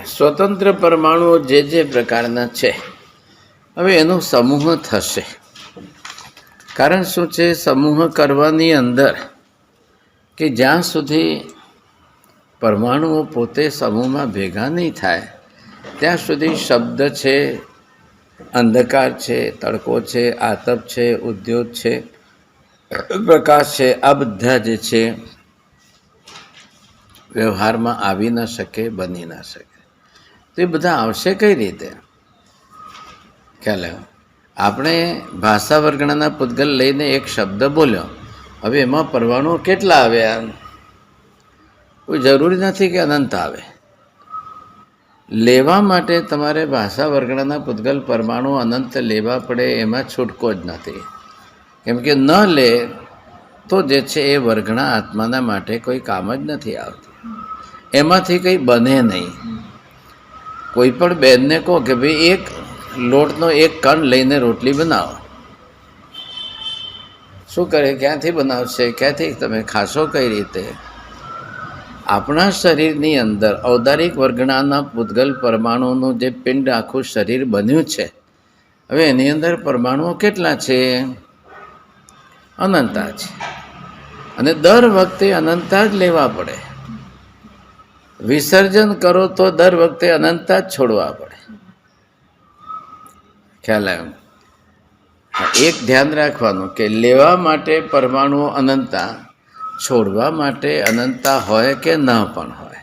સ્વતંત્ર પરમાણુઓ જે પ્રકારના છે, હવે એનો સમૂહ થશે. કારણ શું છે? સમૂહ કરવાની અંદર કે જ્યાં સુધી પરમાણુઓ પોતે સમૂહમાં ભેગા નહીં થાય ત્યાં સુધી શબ્દ છે, અંધકાર છે, તડકો છે, આતપ છે, ઉદ્યોગ છે, પ્રકાશ છે, આ બધા જે છે વ્યવહારમાં આવી ન શકે, બની ન શકે. તો એ બધા આવશે કઈ રીતે? ખ્યાલ આવ્યો? આપણે ભાષા વર્ગણાના પૂતગલ લઈને એક શબ્દ બોલ્યો, હવે એમાં પરમાણુઓ કેટલા આવ્યા? કોઈ જરૂરી નથી કે અનંત આવે. લેવા માટે તમારે ભાષા વર્ગણાના પૂતગલ પરમાણુ અનંત લેવા પડે, એમાં છૂટકો જ નથી. કેમ કે ન લે તો જે છે એ વર્ગણા આત્માના માટે કોઈ કામ જ નથી આવતું, એમાંથી કંઈ બને નહીં. કોઈ પણ બહેનને કહો કે ભાઈ એક લોટનો એક કણ લઈને રોટલી બનાવો, શું કરે? ક્યાંથી બનાવશે? ક્યાંથી તમે ખાશો? કઈ રીતે? આપણા શરીરની અંદર ઔદારિક વર્ગણાના પૂતગલ પરમાણુનું જે પિંડ આખું શરીર બન્યું છે, હવે એની અંદર પરમાણુઓ કેટલા છે? અનંતા છે. અને દર વખતે અનંતા જ લેવા પડે. વિસર્જન કરો તો દર વખતે અનંતા જ છોડવા પડે. ખ્યાલ આવ્યો? એક ધ્યાન રાખવાનું કે લેવા માટે પરમાણુઓ અનંતા, છોડવા માટે અનંતા હોય કે ન પણ હોય,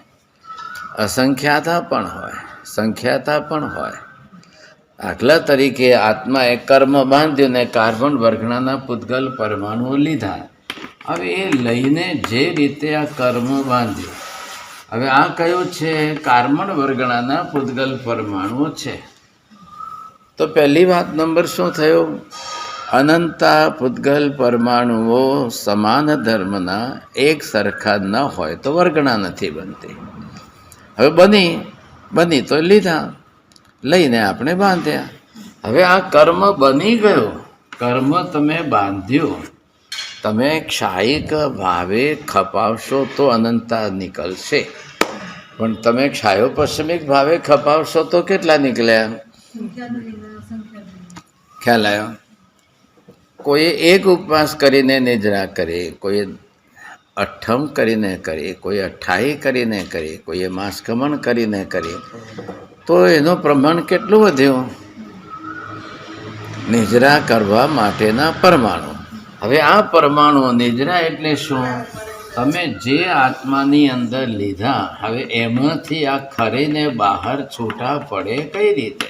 અસંખ્યાતા પણ હોય, સંખ્યાતા પણ હોય. દાખલા તરીકે આત્માએ કર્મ બાંધ્યું ને કાર્બન વર્ગણાના પૂતગલ પરમાણુઓ લીધા. હવે એ લઈને જે રીતે આ કર્મ બાંધ્યું, હવે આ કયું છે? કાર્બન વર્ગણાના પૂતગલ પરમાણુઓ છે. તો પહેલી વાત નંબર શું થયો? અનંતા પૂતગલ પરમાણુઓ સમાન ધર્મના એક સરખા ન હોય તો વર્ગણા નથી બનતી. હવે બની તો લીધા, લઈને આપણે બાંધ્યા. હવે આ કર્મ બની ગયો, કર્મ તમે બાંધ્યું, તમે ક્ષાયિક ભાવે ખપાવશો તો અનંતા નીકળશે. પણ તમે ક્ષાયોપશમિક ભાવે ખપાવશો તો કેટલા નીકળ્યા? ખ્યાલ આવ્યો? કોઈએ એક ઉપવાસ કરીને નિદ્રા કરી, કોઈએ અઠ્ઠમ કરીને કરી, કોઈ 28 કરીને કરી, કોઈએ માસકમણ કરીને કરી, તો એનું પ્રમાણ કેટલું વધ્યું? નિદ્રા કરવા માટેના પરમાણુ. હવે આ પરમાણુ નિદ્રા એટલે શું? તમે જે આત્માની અંદર લીધા, હવે એમાંથી આ ખરીને બહાર છૂટા પડે કઈ રીતે?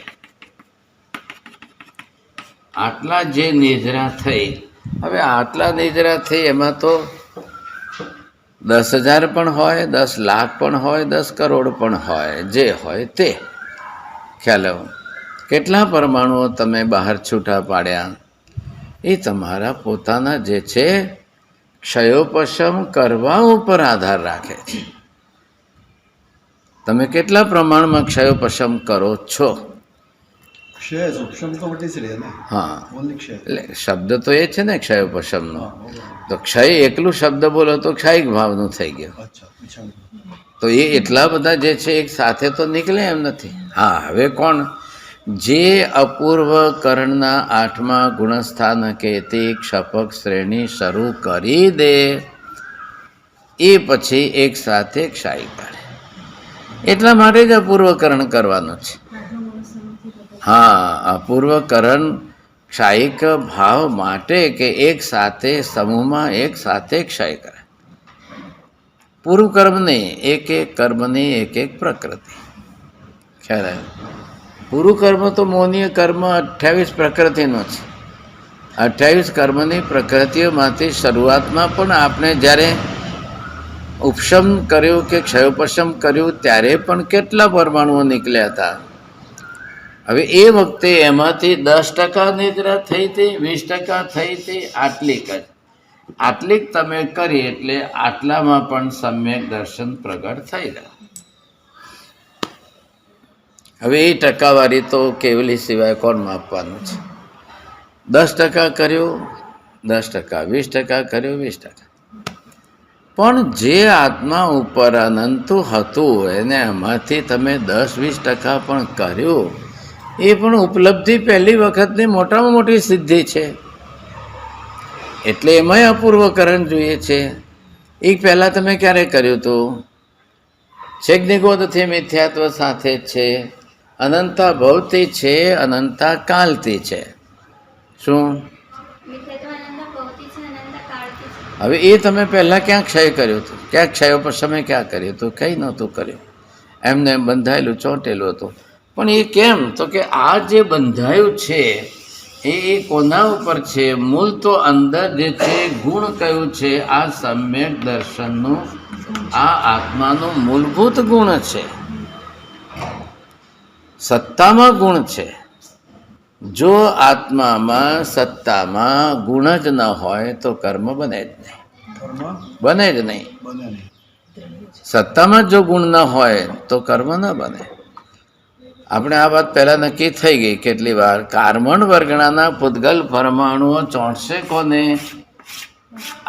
આટલા જે નિદ્રા થઈ, હવે આટલા નિદ્રા થઈ એમાં તો 10,000 પણ હોય, 10 લાખ પણ હોય, 10 કરોડ પણ હોય, જે હોય તે. ખ્યાલ આવ્યો? કેટલા પરમાણુઓ તમે બહાર છૂટા પાડ્યા? એ તમારા પોતાના જે છે ક્ષયોપશમ કરવા ઉપર આધાર રાખે છે. તમે કેટલા પ્રમાણમાં ક્ષયોપશમ કરો છો? હા, એટલે શબ્દ તો એ છે ને ક્ષયોપશમનો. તો ક્ષય એકલું શબ્દ બોલો તો ક્ષાયિક ભાવનું થઈ ગયું. તો એ એટલા બધા જે છે એક સાથે તો નીકળે એમ નથી. હા, હવે કોણ? જે અપૂર્વ કરણના 8મા ગુણસ્થાન કેતી ક્ષપક શ્રેણી શરૂ કરી દે એ પછી એક સાથે ક્ષાયિક કાઢે. એટલા માટે જ અપૂર્વકરણ કરવાનું છે. હા, અપૂર્વકરણ ક્ષાયિક ભાવ માટે કે એક સાથે સમૂહમાં એક સાથે ક્ષય કરે. પૂરું કર્મ નહીં, એક એક કર્મની એક એક પ્રકૃતિ. ખ્યાલ આવ્યો? પૂરું કર્મ તો મૌનીય કર્મ 28 પ્રકૃતિનો છે. 28 કર્મની પ્રકૃતિઓમાંથી શરૂઆતમાં પણ આપણે જ્યારે ઉપશમ કર્યું કે ક્ષયોપશમ કર્યું ત્યારે પણ કેટલા પરમાણુઓ નીકળ્યા હતા? હવે એ વખતે એમાંથી 10% નિદ્રા થઈ હતી, 20% થઈ હતી, આટલીક જ. આટલીક તમે કરી એટલે આટલામાં પણ સમ્યક દર્શન પ્રગટ થઈ ગયા. હવે એ ટકાવારી તો કેવલી સિવાય કોણ માપવાનું છે? 10% કર્યું 10%, 20% કર્યું 20%. પણ જે આત્મા ઉપર અનંતું હતું એને એમાંથી તમે 10-20% પણ કર્યું, એ પણ ઉપલબ્ધિ પહેલી વખતની મોટામાં મોટી સિદ્ધિ છે. એટલે એમાંય અપૂર્વકરણ જોઈએ છે. એ પહેલાં તમે ક્યારે કર્યું હતું? છેક નિગોદથી મિથ્યાત્વ સાથે છે, અનંતા ભવતી છે, અનંતા કાલથી છે. શું? હવે એ તમે પહેલાં ક્યાં ક્ષય કર્યું હતું? ક્યાં ક્ષયો પર સમય ક્યાં કર્યું હતું? કંઈ નહોતું કર્યું. એમને બંધાયેલું ચોંટેલું હતું. પણ એ કેમ? તો કે આ જે બંધાયું છે એ કોના ઉપર છે? મૂળ તો અંદર જે છે ગુણ કયું છે? આ સમ્યક દર્શનનું, આ આત્માનું મૂળભૂત ગુણ છે. સત્તામાં ગુણ છે. જો આત્મામાં સત્તામાં ગુણ જ ન હોય તો કર્મ બને જ નહીં. બને જ નહીં. સત્તામાં જો ગુણ ન હોય તો કર્મ ન બને. આપણે આ વાત પહેલાં નક્કી થઈ ગઈ કેટલી વાર. કાર્બન વર્ગણાના પૂતગલ પરમાણુઓ ચોંટશે કોને?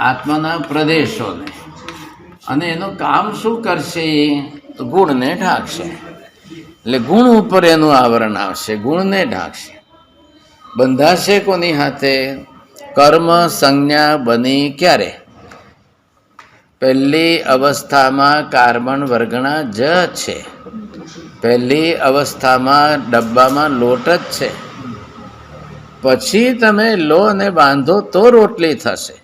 આત્માના પ્રદેશોને. અને એનું કામ શું કરશે? તો ગુણને ઢાંકશે. એટલે ગુણ ઉપર એનું આવરણ આવશે, ગુણને ઢાંકશે. બંધાશે કોની હાથે? કર્મ સંજ્ઞા બની ક્યારે? પહેલી અવસ્થામાં કાર્બન વર્ગણા જ છે. પહેલી અવસ્થામાં ડબ્બામાં લોટ જ છે. પછી તમે લો અને બાંધો તો રોટલી થશે.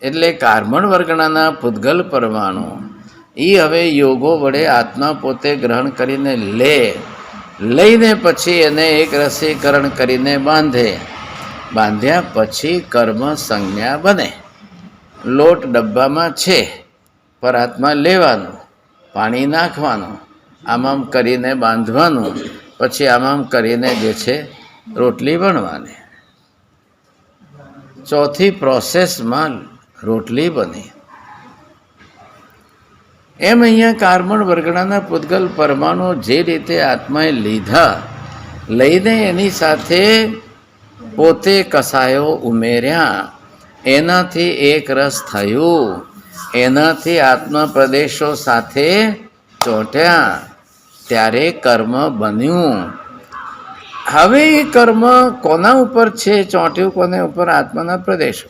એટલે કાર્બન વર્ગણાના પૂતગલ પરમાણુ એ હવે યોગો વડે આત્મા પોતે ગ્રહણ કરીને લઈને પછી એને એક રસીકરણ કરીને બાંધે. બાંધ્યા પછી કર્મ સંજ્ઞા બને. લોટ ડબ્બામાં છે, પર આત્મા લેવાનું, પાણી નાખવાનું, આમ કરીને બાંધવાનું, પછી આમ કરીને જે છે રોટલી બનવાની. ચોથી પ્રોસેસમાં રોટલી બની. એમ અહીંયા કાર્બન વર્ગણાના પૂતગલ પરમાણુ જે રીતે આત્માએ લીધા, લઈને એની સાથે પોતે કસાયો ઉમેર્યા, એનાથી એક રસ થયું, એનાથી આત્મા પ્રદેશો સાથે ચોંટ્યા, ત્યારે કર્મ બન્યું. હવે એ કર્મ કોના ઉપર છે ચોંટ્યું? કોને ઉપર? આત્માના પ્રદેશો.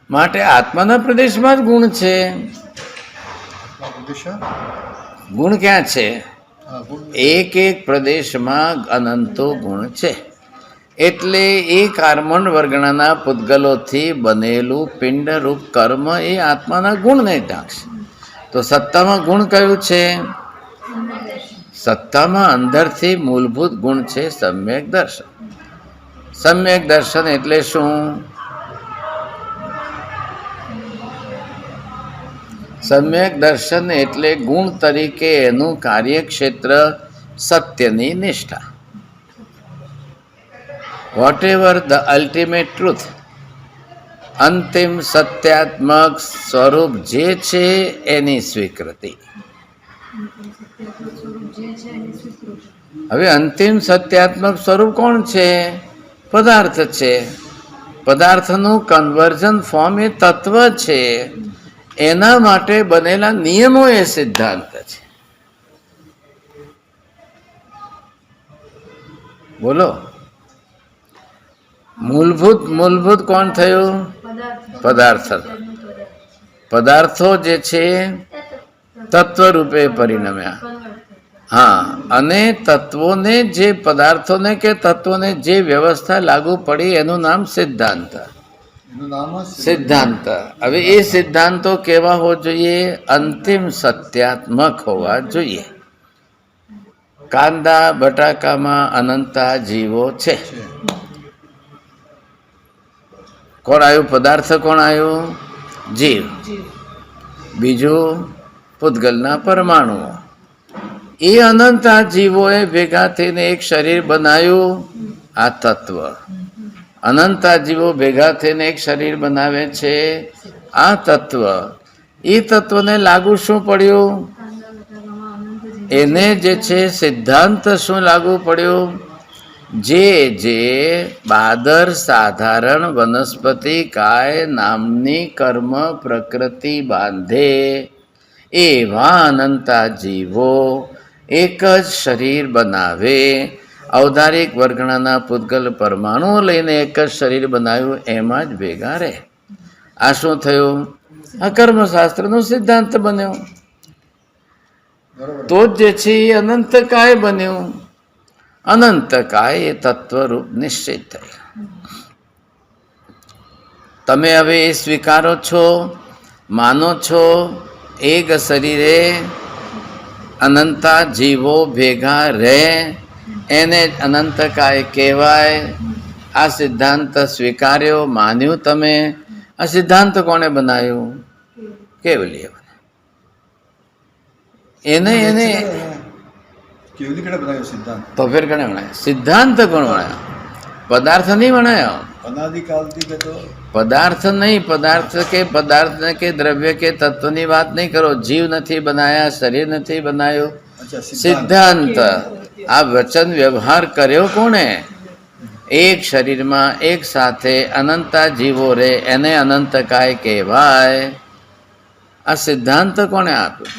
માટે આત્માના પ્રદેશમાં જ ગુણ છે. ગુણ ક્યાં છે? એક એક પ્રદેશમાં અનંતો ગુણ છે. એટલે એ કાર્બન વર્ગણાના પૂતગલોથી બનેલું પિંડરૂપ કર્મ એ આત્માના ગુણને ઢાંકશે. તો સત્તામાં ગુણ કયું છે? સત્તામાં અંદરથી મૂળભૂત ગુણ છે સમ્યક દર્શન. સમ્યક દર્શન એટલે શું? સમ્યક દર્શન એટલે ગુણ તરીકે એનું કાર્યક્ષેત્ર સત્યની નિષ્ઠા. Whatever the ultimate truth, અંતિમ સત્યાત્મક સ્વરૂપ જે છે એની સ્વીકૃતિ. હવે અંતિમ સત્યાત્મક સ્વરૂપ કોણ છે? પદાર્થ છે. પદાર્થનું કન્વર્ઝન ફોર્મ એ તત્વ છે. એના માટે બનેલા નિયમો એ સિદ્ધાંત છે. બોલો, મૂળભૂત કોણ થયું? પદાર્થ. પદાર્થો જે છે તત્વ રૂપે પરિણમ્યા. હા, અને તત્વોને જે પદાર્થોને કે તત્વોને જે વ્યવસ્થા લાગુ પડી એનું નામ સિદ્ધાંત. સિદ્ધાંત. હવે એ સિદ્ધાંતો કેવા હોવા જોઈએ? અંતિમ સત્યાત્મક હોવા જોઈએ. કાંદા બટાકામાં અનંતા જીવો છે. કોણ આવ્યું? પદાર્થ કોણ આવ્યું? જીવ. બીજું પૂતગલના પરમાણુઓ. એ અનંતા જીવોએ ભેગા થઈને એક શરીર બનાવ્યું, આ તત્વ. અનંતા જીવો ભેગા થઈને એક શરીર બનાવે છે, આ તત્વ. એ તત્વને લાગુ શું પડ્યું? એને જે છે સિદ્ધાંત શું લાગુ પડ્યું? જે જે બાદર સાધારણ વનસ્પતિ કાય નામની કર્મ પ્રકૃતિ બાંધે એવા અનંતા જીવો એક જ શરીર બનાવે. ઔદારિક વર્ગણાના પૂતગલ પરમાણુ લઈને એક જ શરીર બનાવ્યું, એમાં જ ભેગા રહે. આ શું થયું? આ કર્મશાસ્ત્રનો સિદ્ધાંત બન્યો. તો જ જે છે એ અનંતકાય બન્યું. અનંતકાય એ તત્વરૂપ નિશ્ચિત થયું. તમે હવે એ સ્વીકારો છો, માનો છો, એક શરીરે અનંતા જીવો ભેગા રહે, એને જ અનંતકાય કહેવાય. આ સિદ્ધાંત સ્વીકાર્યો, માન્યું તમે. આ સિદ્ધાંત કોણે બનાવ્યું? કેવલીએ. એને તો ફેર કણે બનાવ્યો? સિદ્ધાંત કોણ બનાવ્યો? પદાર્થ નહીં બનાવ્યો. પદાર્થ નહીં, પદાર્થ કે દ્રવ્ય કે તત્વની વાત નહીં કરો. જીવ નથી બનાયા, શરીર નથી બનાવ્યું, સિદ્ધાંત. આ વચન વ્યવહાર કર્યો કોણે? એક શરીરમાં એક સાથે અનંતા જીવો રે, એને અનંતકાય કહેવાય. આ સિદ્ધાંત કોણે આપ્યો?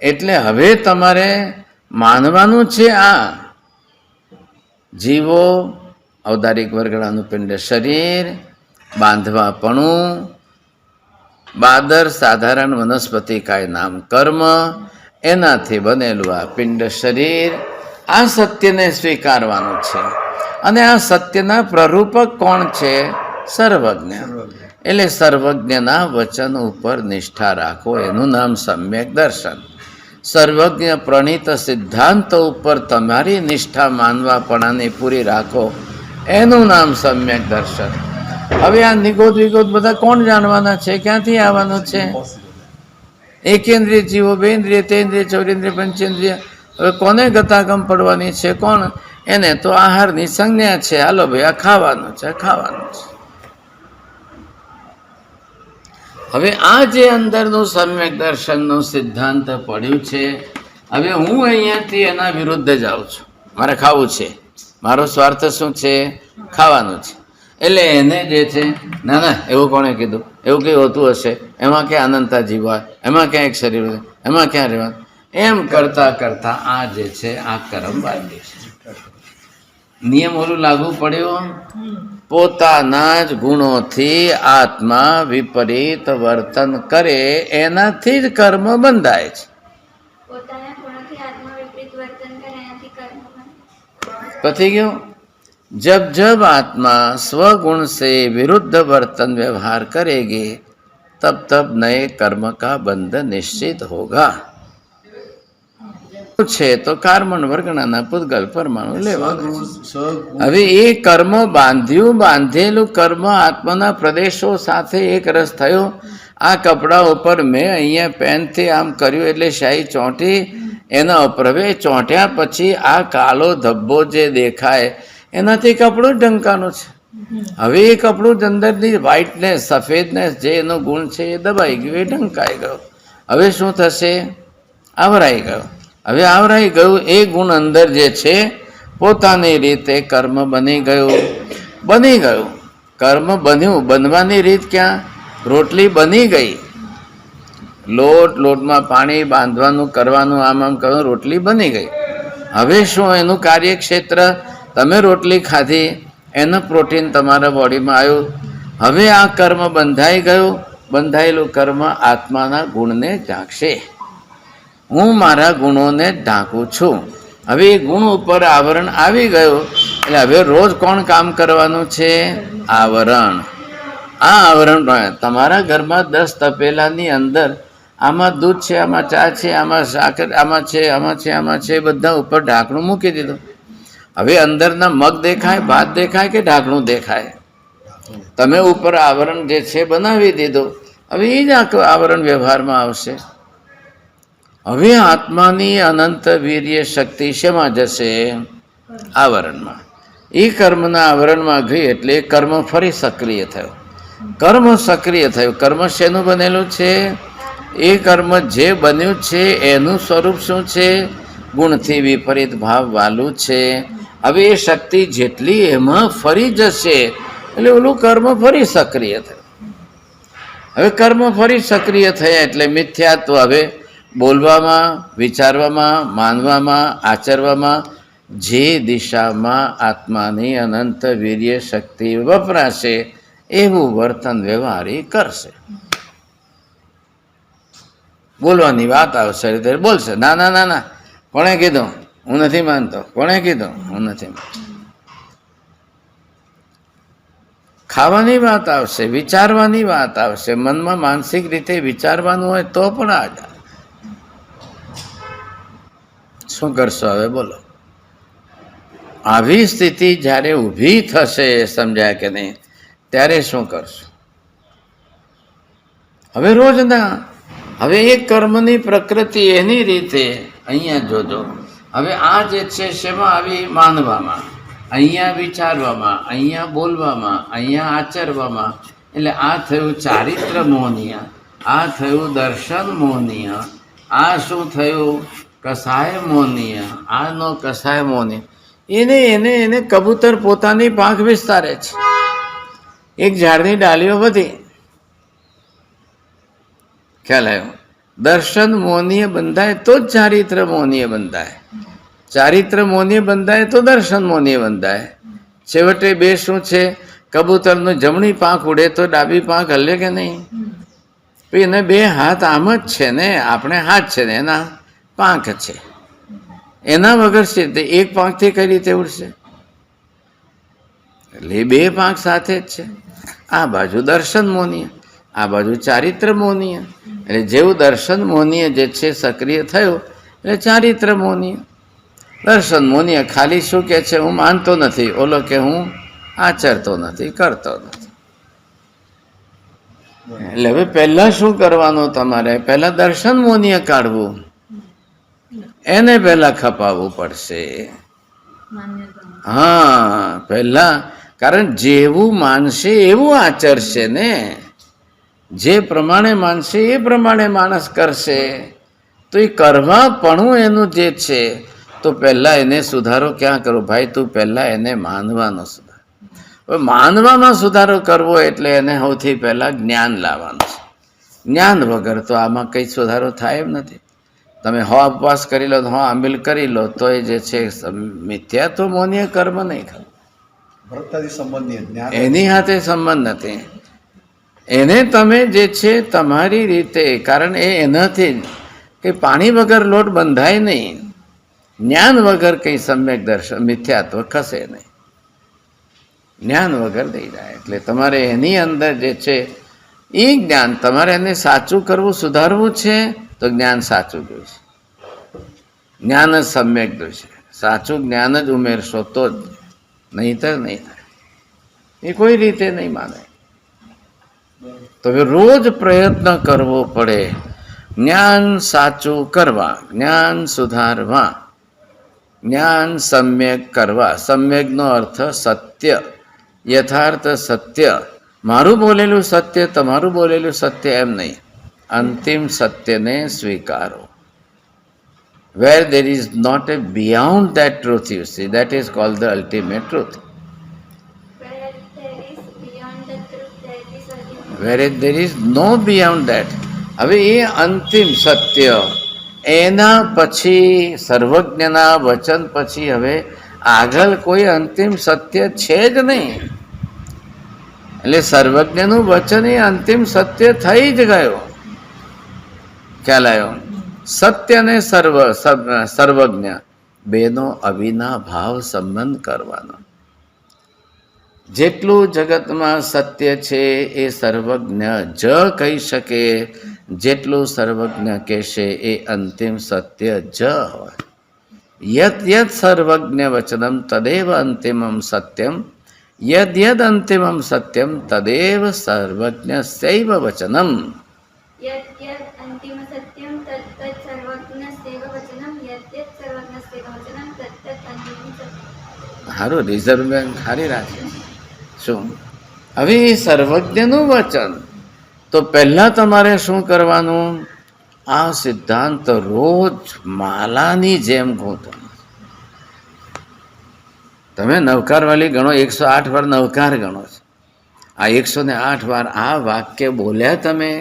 એટલે હવે તમારે માનવાનું છે આ જીવો, ઔદારિક વર્ગણાનું પિંડ શરીર, બાંધવાપણું, બાદર સાધારણ વનસ્પતિ કાય નામ કર્મ, એનાથી બનેલું આ પિંડ શરીર. આ સત્યને સ્વીકારવાનું છે. અને આ સત્યના પ્રરૂપક કોણ છે? સર્વજ્ઞ. એટલે સર્વજ્ઞના વચન ઉપર નિષ્ઠા રાખો, એનું નામ સમ્યક દર્શન. સર્વજ્ઞ પ્રણીત સિદ્ધાંત ઉપર તમારી નિષ્ઠા માનવાપણાને પૂરી રાખો, એનું નામ સમ્યક દર્શન. હવે આ નિગોદ વિગોદ બધા કોણ જાણવાના છે? ક્યાંથી આવવાનું છે? એકેન્દ્રિય જીવો, બેન્દ્રિય, તેન્દ્રિય, ચૌરેન્દ્રિય, પંચેન્દ્રિય. હવે કોને ગતાગમ પડવાની છે? કોણ? એને તો આહારની સંજ્ઞા છે. હાલો ભાઈ, આ ખાવાનું છે, ખાવાનું છે. હવે આ જે અંદરનું સમ્યક દર્શનનું સિદ્ધાંત પડ્યું છે, હવે હું અહીંયાથી એના વિરુદ્ધ જાઉં છું. મારે ખાવું છે, મારો સ્વાર્થ શું છે? ખાવાનું છે. એટલે એને જે છે, ના ના, એવું કોણે કીધું? એવું કંઈ હોતું હશે? એમાં ક્યાં અનંતા જીવ હોય? એમાં ક્યાં એક શરીર હોય? એમાં ક્યાં રહેવાનું? એમ કરતાં કરતાં આ જે છે આ કર્મ બાંધી છે. નિયમ ઓલું લાગુ પડ્યો. પોતાના જ ગુણોથી આત્મા વિપરીત વર્તન કરે, એનાથી જ કર્મ બંધાય છે. પછી ગયો, जब जब आत्मा स्वगुण से विरुद्ध वर्तन व्यवहार करेगी, तब तब नए कर्म का बंध निश्चित होगा. છે તો કાર્બન વર્ગણાના પૂતગલ પરમાણુ લેવાનું. હવે એ કર્મ બાંધેલું કર્મ આત્માના પ્રદેશો સાથે એક રસ થયો. આ કપડા ઉપર મેં અહીંયા પેનથી આમ કર્યું એટલે શાહી ચોંટી એના ઉપર. હવે ચોંટ્યા પછી આ કાળો ધબ્બો જે દેખાય એનાથી કપડું ઢંકાનું છે. હવે એ કપડું અંદરની વ્હાઇટનેસ, સફેદનેસ જે એનો ગુણ છે એ દબાઈ ગયું, એ ઢંકાઈ ગયો. હવે શું થશે? આવરાઈ ગયો. હવે આવરાઈ ગયું એ ગુણ અંદર જે છે પોતાની રીતે કર્મ બની ગયું. કર્મ બન્યું. બનવાની રીત ક્યાં? રોટલી બની ગઈ. લોટમાં પાણી બાંધવાનું, કરવાનું, આમ કરવાનું, રોટલી બની ગઈ. હવે શું એનું કાર્યક્ષેત્ર? તમે રોટલી ખાધી, એનું પ્રોટીન તમારા બોડીમાં આવ્યું. હવે આ કર્મ બંધાઈ ગયું. બંધાયેલું કર્મ આત્માના ગુણને ઢાંકશે. હું મારા ગુણોને ઢાંકું છું. હવે એ ગુણ ઉપર આવરણ આવી ગયું. એટલે હવે રોજ કોણ કામ કરવાનું છે? આવરણ. આ આવરણ તમારા ઘરમાં 10 તપેલાની અંદર આમાં દૂધ છે, આમાં ચા છે, આમાં સાકર, આમાં છે, બધા ઉપર ઢાંકણું મૂકી દીધું. હવે અંદરના મગ દેખાય, ભાત દેખાય કે ઢાંકણું દેખાય? તમે ઉપર આવરણ જે છે બનાવી દીધું. હવે એ જ આવરણ વ્યવહારમાં આવશે. હવે આત્માની અનંત વીર્ય શક્તિ શેમાં જશે? આવરણમાં. એ કર્મના આવરણમાં ગઈ એટલે એ કર્મ ફરી સક્રિય થયો. કર્મ શેનું બનેલું છે? એ કર્મ જે બન્યું છે એનું સ્વરૂપ શું છે? ગુણથી વિપરીત ભાવ વાલું છે. હવે એ શક્તિ જેટલી એમાં ફરી જશે એટલે ઓલું કર્મ ફરી સક્રિય થયું. હવે કર્મ ફરી સક્રિય થયા એટલે મિથ્યાત્વ હવે બોલવામાં, વિચારવામાં, માનવામાં, આચરવામાં જે દિશામાં આત્માની અનંત વીર્ય શક્તિ વપરાશે એવું વર્તન વ્યવહાર એ કરશે. બોલવાની વાત આવશે ત્યારે બોલશે, ના ના ના ના, કોણે કીધું, હું નથી માનતો, કોણે કીધું, હું નથી માનતો. ખાવાની વાત આવશે, વિચારવાની વાત આવશે, મનમાં માનસિક રીતે વિચારવાનું હોય તો પણ આ જાય. શું કરશો હવે બોલો? આવી સ્થિતિ જ્યારે ઊભી થશે, સમજાય કે નહીં, ત્યારે શું કરશો? હવે રોજના હવે એ કર્મની પ્રકૃતિ એની રીતે અહીંયા જોજો. હવે આ જે છે શેમાં આવી? માનવામાં, અહીંયા વિચારવામાં, અહીંયા બોલવામાં, અહીંયા આચરવામાં. એટલે આ થયું ચારિત્ર મોહનીય, આ થયું દર્શન મોહનીય, આ શું થયું? કસાય મોહનીય. આનો કસાય મોહનીય. એને એને એને કબૂતર પોતાની પાંખ વિસ્તારે છે. એક ઝાડની ડાળીઓ વધી, ખ્યાલ આવ્યો? દર્શન મોહનીય બંધાય તો જ ચારિત્ર મોહનીય બંધાય. ચારિત્ર મોહનીય બંધાય તો દર્શન મોહનીય બંધાય. છેવટે બે શું છે? કબૂતરનું જમણી પાંખ ઉડે તો ડાબી પાંખ હલે કે નહીં? એને બે હાથ આમ જ છે ને, આપણે હાથ છે ને એના પાંખ છે. એના વગર છે એક પાંખથી કઈ રીતે ઉડશે? એટલે બે પાંખ સાથે જ છે. આ બાજુ દર્શન મોહનીય, આ બાજુ ચારિત્ર મોહનીય. એટલે જેવું દર્શન મોહનીય જે છે સક્રિય થયું એટલે ચારિત્ર મોહનીય. દર્શન મોહનીય ખાલી શું કે છે? હું માનતો નથી, ઓલો કે હું આચરતો નથી, કરતો નથી. એટલે હવે પહેલા શું કરવાનું તમારે? પહેલા દર્શન મોહનીય કાઢવું, એને પહેલા ખપાવવું પડશે. હા, પહેલા, કારણ જેવું માનશે એવું આચરશે ને. જે પ્રમાણે માનશે એ પ્રમાણે માણસ કરશે. તો એ કરવાપણું એનું જે છે, તો પહેલાં એને સુધારો ક્યાં કરો? ભાઈ તું પહેલાં એને માનવાનો સુધારો. હવે માનવામાં સુધારો કરવો એટલે એને સૌથી પહેલાં જ્ઞાન લાવવાનું છે. જ્ઞાન વગર તો આમાં કંઈ સુધારો થાય એમ નથી. તમે હો ઉપવાસ કરી લો, હો આંબિલ કરી લો, તો એ જે છે મિથ્યા તો મોહનીય કર્મ નહીં કરે. એની હાથે સંબંધ નથી. એને તમે જે છે તમારી રીતે, કારણ એ એનાથી કે પાણી વગર લોટ બંધાય નહીં, જ્ઞાન વગર કંઈ સમ્યક દર્શન મિથ્યાત્વ ખસે નહીં, જ્ઞાન વગર દઈ જાય. એટલે તમારે એની અંદર જે છે એ જ્ઞાન તમારે એને સાચું કરવું, સુધારવું છે તો જ્ઞાન સાચું જોઈશે, જ્ઞાન જ સમ્યક જોઈશે. સાચું જ્ઞાન જ ઉમેરશો તો જ, નહીંતર નહીં થાય. એ કોઈ રીતે નહીં માને. તો રોજ પ્રયત્ન કરવો પડે જ્ઞાન સાચું કરવા, જ્ઞાન સુધારવા, જ્ઞાન સમ્યક કરવા. સમ્યકનો અર્થ સત્ય, યથાર્થ સત્ય. મારું બોલેલું સત્ય, તમારું બોલેલું સત્ય એમ નહીં. અંતિમ સત્યને સ્વીકારો. Where there is not a beyond that truth, you see, that is called the ultimate truth. Whereas there is no beyond that. હવે એ અંતિમ સત્ય, એના પછી સર્વજ્ઞના વચન પછી હવે આગળ કોઈ અંતિમ સત્ય છે જ નહીં. એટલે સર્વજ્ઞનું વચન એ અંતિમ સત્ય થઈ જ ગયો. ખ્યાલ આવ્યો? સત્ય ને સર્વજ્ઞ બેનો અવિના ભાવ સંબંધ કરવાનો. જેટલું જગતમાં સત્ય છે એ સર્વજ્ઞ જ કહી શકે, જેટલું સર્વજ્ઞ કહેશે એ અંતિમ સત્ય જ હોય. યત યત સર્વજ્ઞ વચનમ તદેવ અંતિમમ સત્યમ, યદ યદ અંતિમમ સત્યમ તદેવ સર્વજ્ઞસ્યૈવ વચનમ. સારું, રિઝર્વ બેંક સારી રાખે. શું? હવે એ સર્વજ્ઞનું વચન, તો પહેલાં તમારે શું કરવાનું? આ સિદ્ધાંત રોજ માલાની જેમ ગૂંથો. તમે નવકારવાળી ગણો, 108 વાર નવકાર ગણો છો. આ 108 વાર આ વાક્ય બોલ્યા તમે?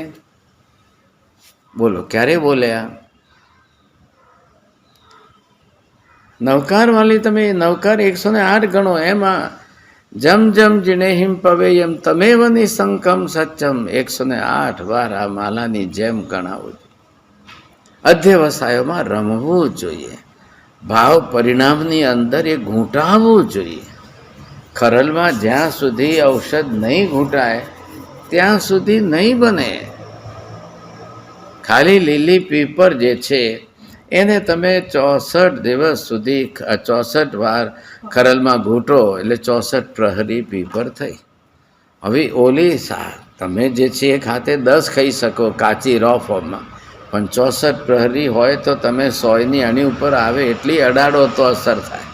બોલો, ક્યારે બોલ્યા? નવકારવાળી તમે નવકાર 108 ગણો. એમાં જમ જમ જીણેહિમ પવેયમ તમેવ નિસંકમ સચ્ચમ 108 વાર આ માલાની જેમ ગણાવું જોઈએ. અધ્યવસાયોમાં રમવું જોઈએ. ભાવ પરિણામની અંદર એ ઘૂંટાવવું જોઈએ. ખરલમાં જ્યાં સુધી ઔષધ નહીં ઘૂંટાય ત્યાં સુધી નહીં બને. ખાલી લીલી પીપર જે છે એને તમે 64 દિવસ સુધી 64 વાર ખરલમાં ઘૂંટો એટલે 64 પ્રહરી પીપર થઈ. હવે ઓલી તમે જે છે એ ખાતે 10 ખાઈ શકો કાચી રો ફોર્મમાં, પણ 64 પ્રહરી હોય તો તમે 100ની આની ઉપર આવે એટલી અડાડો તો અસર થાય.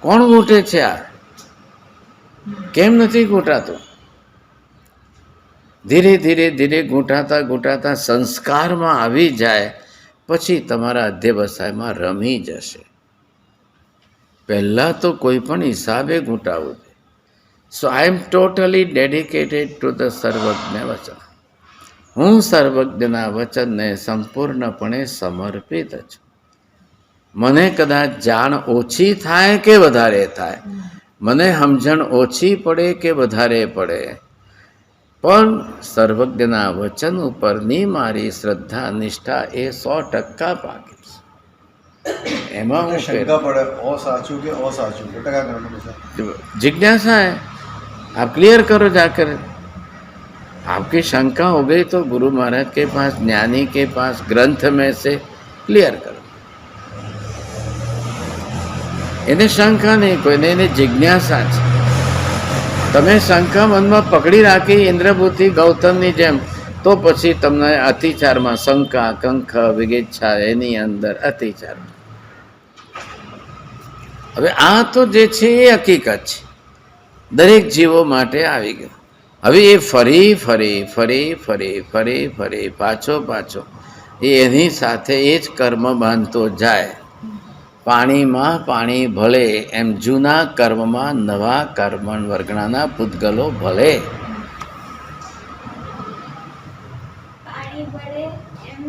કોણ ઘૂંટે છે આ? કેમ નથી ઘૂંટાતું? ધીરે ધીરે ધીરે ઘૂંટાતા ઘૂંટાતા સંસ્કારમાં આવી જાય પછી તમારા અધ્યવસાયમાં રમી જશે. પહેલાં તો કોઈ પણ હિસાબે ઘૂંટાવું છે. સો આઈ એમ ટોટલી ડેડિકેટેડ ટુ ધ સર્વજ્ઞ વચન. હું સર્વજ્ઞના વચનને સંપૂર્ણપણે સમર્પિત છું. મને કદાચ જાણ ઓછી થાય કે વધારે થાય, મને સમજણ ઓછી પડે કે વધારે પડે, પણ સર્વજ્ઞના વચન ઉપરની મારી શ્રદ્ધા નિષ્ઠા એ 100% પાકી છે. એમાં હું जिज्ञासा है, आप क्लियर करो जाकर. आपकी शंका हो गई तो गुरु महाराज के पास, ज्ञानी के पास, ग्रंथ में से क्लियर करो. એને શંકા નહીં કોઈને, એને જિજ્ઞાસા છે. તમે શંકા મનમાં પકડી રાખી ઇન્દ્રભૂતિ ગૌતમની જેમ તો પછી તમને અતિચારમાં શંકા કંખ વિગેચ્છા એની અંદર અતિચાર. હવે આ તો જે છે એ હકીકત છે, દરેક જીવો માટે આવી ગયો. હવે એ ફરી ફરી ફરી ફરી ફરી ફરી પાછો પાછો એની સાથે એ જ કર્મ બાંધતો જાય. પાણીમાં પાણી ભળે એમ જૂના કર્મમાં નવા કર્મ વર્ગણાના પૂતગલો ભળે.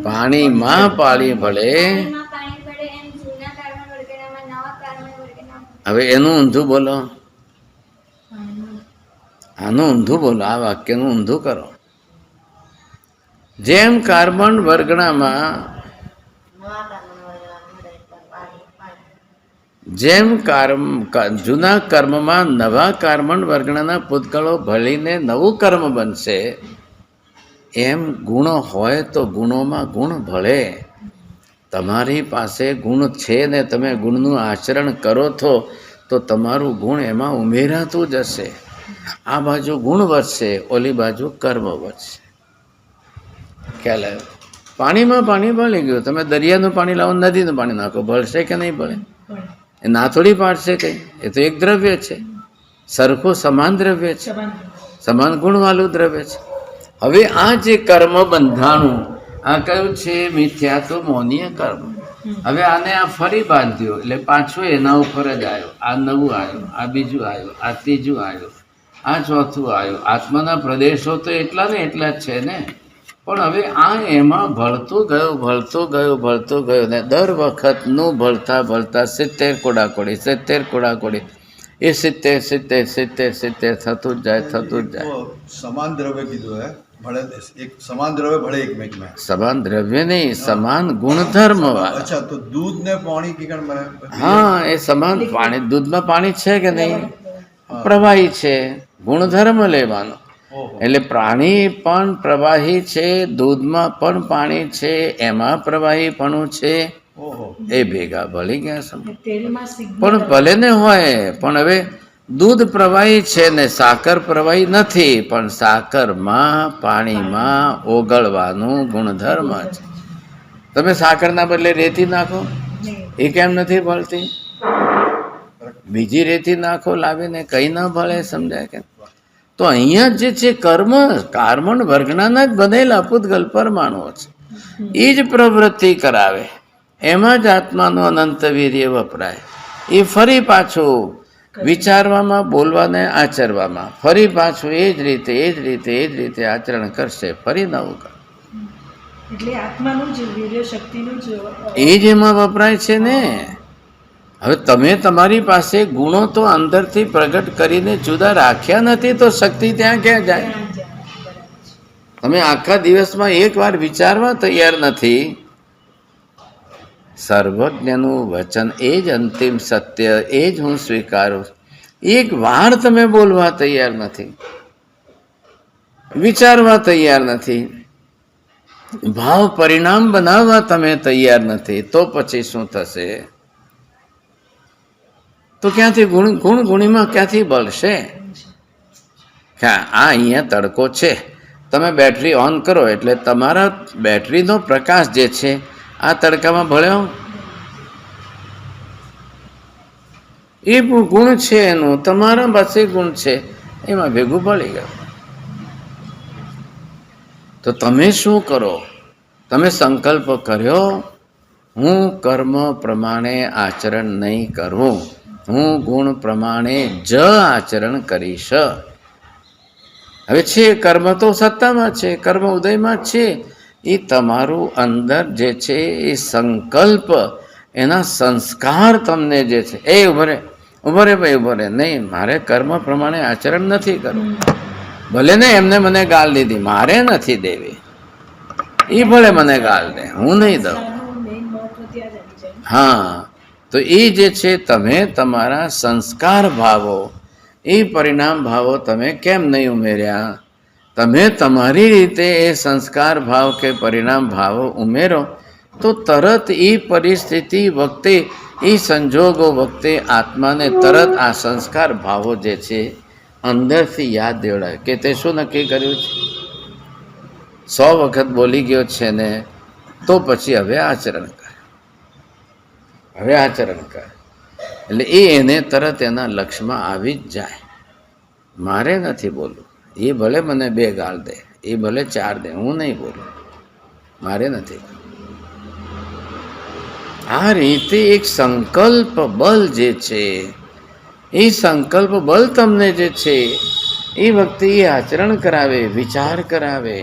પાણીમાં પાણી ભળે. હવે એનું ઊંધું બોલો, આનું ઊંધું બોલો, આ વાક્યનું ઊંધું કરો. જેમ કાર્બન વર્ગણામાં જેમ જૂના કર્મમાં નવા કાર્બન વર્ગણાના પૂતગળો ભળીને નવું કર્મ બનશે, એમ ગુણો હોય તો ગુણોમાં ગુણ ભળે. તમારી પાસે ગુણ છે ને તમે ગુણનું આચરણ કરો છો તો તમારું ગુણ એમાં ઉમેરાતું જશે. આ બાજુ ગુણ વધશે, ઓલી બાજુ કર્મ વધશે. ખ્યાલ આવ્યો? પાણીમાં પાણી ભળી ગયું, તમે દરિયાનું પાણી લાવો, નદીનું પાણી નાખો, ભળશે કે નહીં ભળે? એ ના થોડી પાડશે કંઈ, એ તો એક દ્રવ્ય છે, સરખું સમાન દ્રવ્ય છે, સમાન ગુણવાળું દ્રવ્ય છે. હવે આ જે કર્મ બંધાણું આ કયું છે? મિથ્યા તો મૌનીય કર્મ. હવે આને આ ફરી બાંધ્યો એટલે પાછો એના ઉપર જ આવ્યો. આ નવું આવ્યું, આ બીજું આવ્યું, આ ત્રીજું આવ્યું, આ ચોથું આવ્યું. આત્માના પ્રદેશો તો એટલા ને એટલા જ છે ને, પણ હવે આ એમાં ભળતું ગયું ભળતું ગયું ભળતું ગયું ને દર વખતનું ભળતા ભળતા 70 કોડાકોડી 70 કોડાકોડી એ 70 થતું જ જાય થતું જ જાય. સમાન દ્રવ્ય કીધું હે, ભળે એક સમાન દ્રવ્ય ભળે એકમેકમાં. સમાન દ્રવ્ય નહીં, સમાન ગુણધર્મ વાળા. અચ્છા, તો દૂધ ને પાણી કે હા, એ સમાન પાણી. દૂધમાં પાણી છે કે નહીં? પ્રવાહી છે, ગુણધર્મ લેવાનો. એટલે પ્રાણી પણ પ્રવાહી છે, દૂધમાં પણ પાણી છે, એમાં પ્રવાહીપણું છે, એ ભેગા ભળી ગયા. પણ ભલે ને હોય, પણ હવે દૂધ પ્રવાહી છે ને સાકર પ્રવાહી નથી, પણ સાકરમાં પાણીમાં ઓગળવાનું ગુણધર્મ છે. તમે સાકરના બદલે રેતી નાખો, એ કેમ નથી ભળતી? બીજી રેતી નાખો લાવીને, કંઈ ના ભળે, સમજાય કે? તો અહીંયા જે છે કર્મ કાર્બન વર્ગણાના જ બનેલા પૂતગલ પરમાણુઓ છે. એ જ પ્રવૃત્તિ કરાવે, એમાં જ આત્માનું અનંત વીર્ય વપરાય. એ ફરી પાછું વિચારવામાં, બોલવાને, આચરવામાં ફરી પાછું એ જ રીતે આચરણ કરશે, ફરી નવું કર. એટલે આત્માનું જ વીર્ય શક્તિનું જ એ જ એમાં વપરાય છે ને. હવે તમે તમારી પાસે ગુણો તો અંદરથી પ્રગટ કરીને જુદા રાખ્યા નથી, તો શક્તિ ત્યાં ક્યાં જાય? ત્યાં જાય. બરાબર છે. તમે આખા દિવસમાં એકવાર વિચારવા તૈયાર નથી. સર્વજ્ઞનું વચન એ જ અંતિમ સત્ય, એ જ હું સ્વીકારું. એક વાર તમે બોલવા તૈયાર નથી, વિચારવા તૈયાર નથી, ભાવ પરિણામ બનાવવા તમે તૈયાર નથી, તો પછી શું થશે? તો ક્યાંથી ગુણીમાં ક્યાંથી બળશે? આ અહીંયા તડકો છે, તમે બેટરી ઓન કરો એટલે તમારા બેટરીનો પ્રકાશ જે છે આ તડકામાં ભળ્યો. એ ગુણ છે એનું, તમારા પાસે ગુણ છે, એમાં ભેગું ભળી ગયું. તો તમે શું કરો? તમે સંકલ્પ કર્યો, હું કર્મ પ્રમાણે આચરણ નહીં કરું, હું ગુણ પ્રમાણે જ આચરણ કરીશ. હવે છે કર્મ તો સત્તામાં છે, કર્મ ઉદયમાં છે. એ તમારું અંદર જે છે એ સંકલ્પ, એના સંસ્કાર તમને જે છે એ ઉભો રે ભાઈ ઉભો રે, નહીં મારે કર્મ પ્રમાણે આચરણ નથી કરવું. ભલે ને એમને મને ગાળ દીધી, મારે નથી દેવી. એ ભલે મને ગાળ દે, હું નહીં દઉં. મેઇન મહત્વ ત્યાં જ આવી જાય. હા, તો એ જે છે તમે તમારા સંસ્કાર ભાવો, એ પરિણામ ભાવો તમે કેમ નહીં ઉમેર્યા? તમે તમારી રીતે એ સંસ્કાર ભાવ કે પરિણામ ભાવો ઉમેરો તો તરત એ પરિસ્થિતિ વખતે, એ સંજોગો વખતે આત્માને તરત આ સંસ્કાર ભાવો જે છે અંદરથી યાદ દેવડાય કે તે શું નક્કી કર્યું છે. 100 વખત બોલી ગયો છે ને, તો પછી હવે આચરણ કર, હવે આચરણ કર. એટલે એને તરત એના લક્ષ્યમાં આવી જ જાય. મારે નથી બોલવું, એ ભલે મને 2 ગાળ દે, એ ભલે 4 દે, હું નહીં બોલું, મારે નથી. આ રીતે એક સંકલ્પ બળ જે છે, એ સંકલ્પ બળ તમને જે છે એ વખતે એ આચરણ કરાવે, વિચાર કરાવે.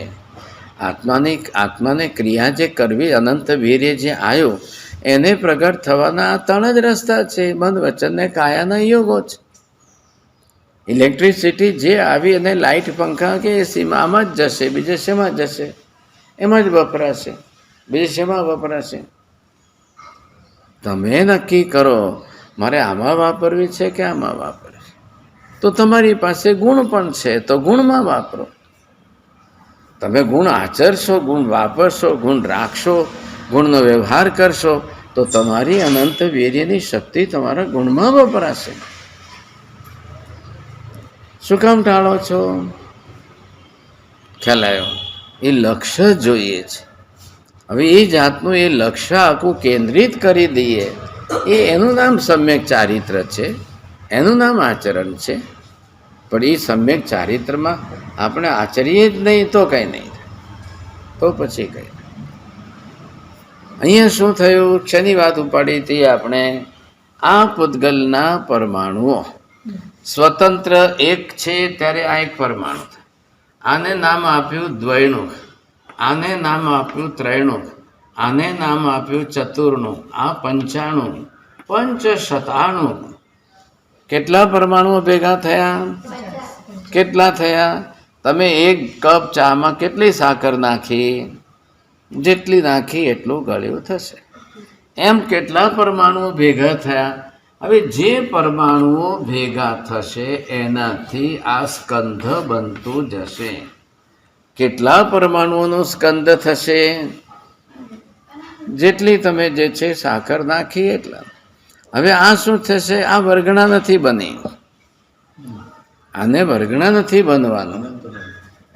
આત્માને ક્રિયા જે કરવી, અનંત વીર્ય જે આવ્યો એને પ્રગટ થવાના આ 3 જ રસ્તા છે. મન વચન ને કાયાના યોગો છે. ઇલેક્ટ્રિસિટી જે આવી અને લાઇટ પંખા કે એસીમાં આમાં જ જશે, બીજે શેમાં જશે? એમાં જ વપરાશે, બીજે શેમાં વપરાશે? તમે નક્કી કરો મારે આમાં વાપરવી છે કે આમાં વાપરવી. તો તમારી પાસે ગુણ પણ છે, તો ગુણમાં વાપરો. તમે ગુણ આચરશો, ગુણ વાપરશો, ગુણ રાખશો, ગુણનો વ્યવહાર કરશો, તો તમારી અનંત વીર્યની શક્તિ તમારા ગુણમાં વપરાશે. શું કામ ટાળો છો? ખ્યાલ આવ્યો? એ લક્ષ્ય જોઈએ છે. હવે એ જાતનું એ લક્ષ્ય આખું કેન્દ્રિત કરી દઈએ, એનું નામ સમ્યક ચારિત્ર છે, એનું નામ આચરણ છે. પણ એ સમ્યક ચારિત્રમાં આપણે આચરીએ જ નહીં તો કંઈ નહીં, તો પછી કંઈ. અહીંયા શું થયું? શેની વાત ઉપાડી હતી આપણે? આ પૂતગલના પરમાણુઓ સ્વતંત્ર એક છે, ત્યારે આ એક પરમાણુ. આને નામ આપ્યું દ્વૈણુક, આને નામ આપ્યું ત્રૈણુક, આને નામ આપ્યું ચતુર્ણુક, આ પંચાણુક, પંચશતાણુક. કેટલા પરમાણુઓ ભેગા થયા? કેટલા થયા? તમે 1 કપ ચામાં કેટલી સાકર નાખી? જેટલી નાખી એટલું ગળ્યું થશે. એમ કેટલા પરમાણુઓ ભેગા થયા? હવે જે પરમાણુઓ ભેગા થશે એનાથી આ સ્કંધ બનતું જશે. કેટલા પરમાણુઓનું સ્કંદ થશે? જેટલી તમે જે છે સાકર નાખી એટલા. હવે આ શું થશે? આ વર્ગણા નથી બની, આને વર્ગણા નથી બનવાનું.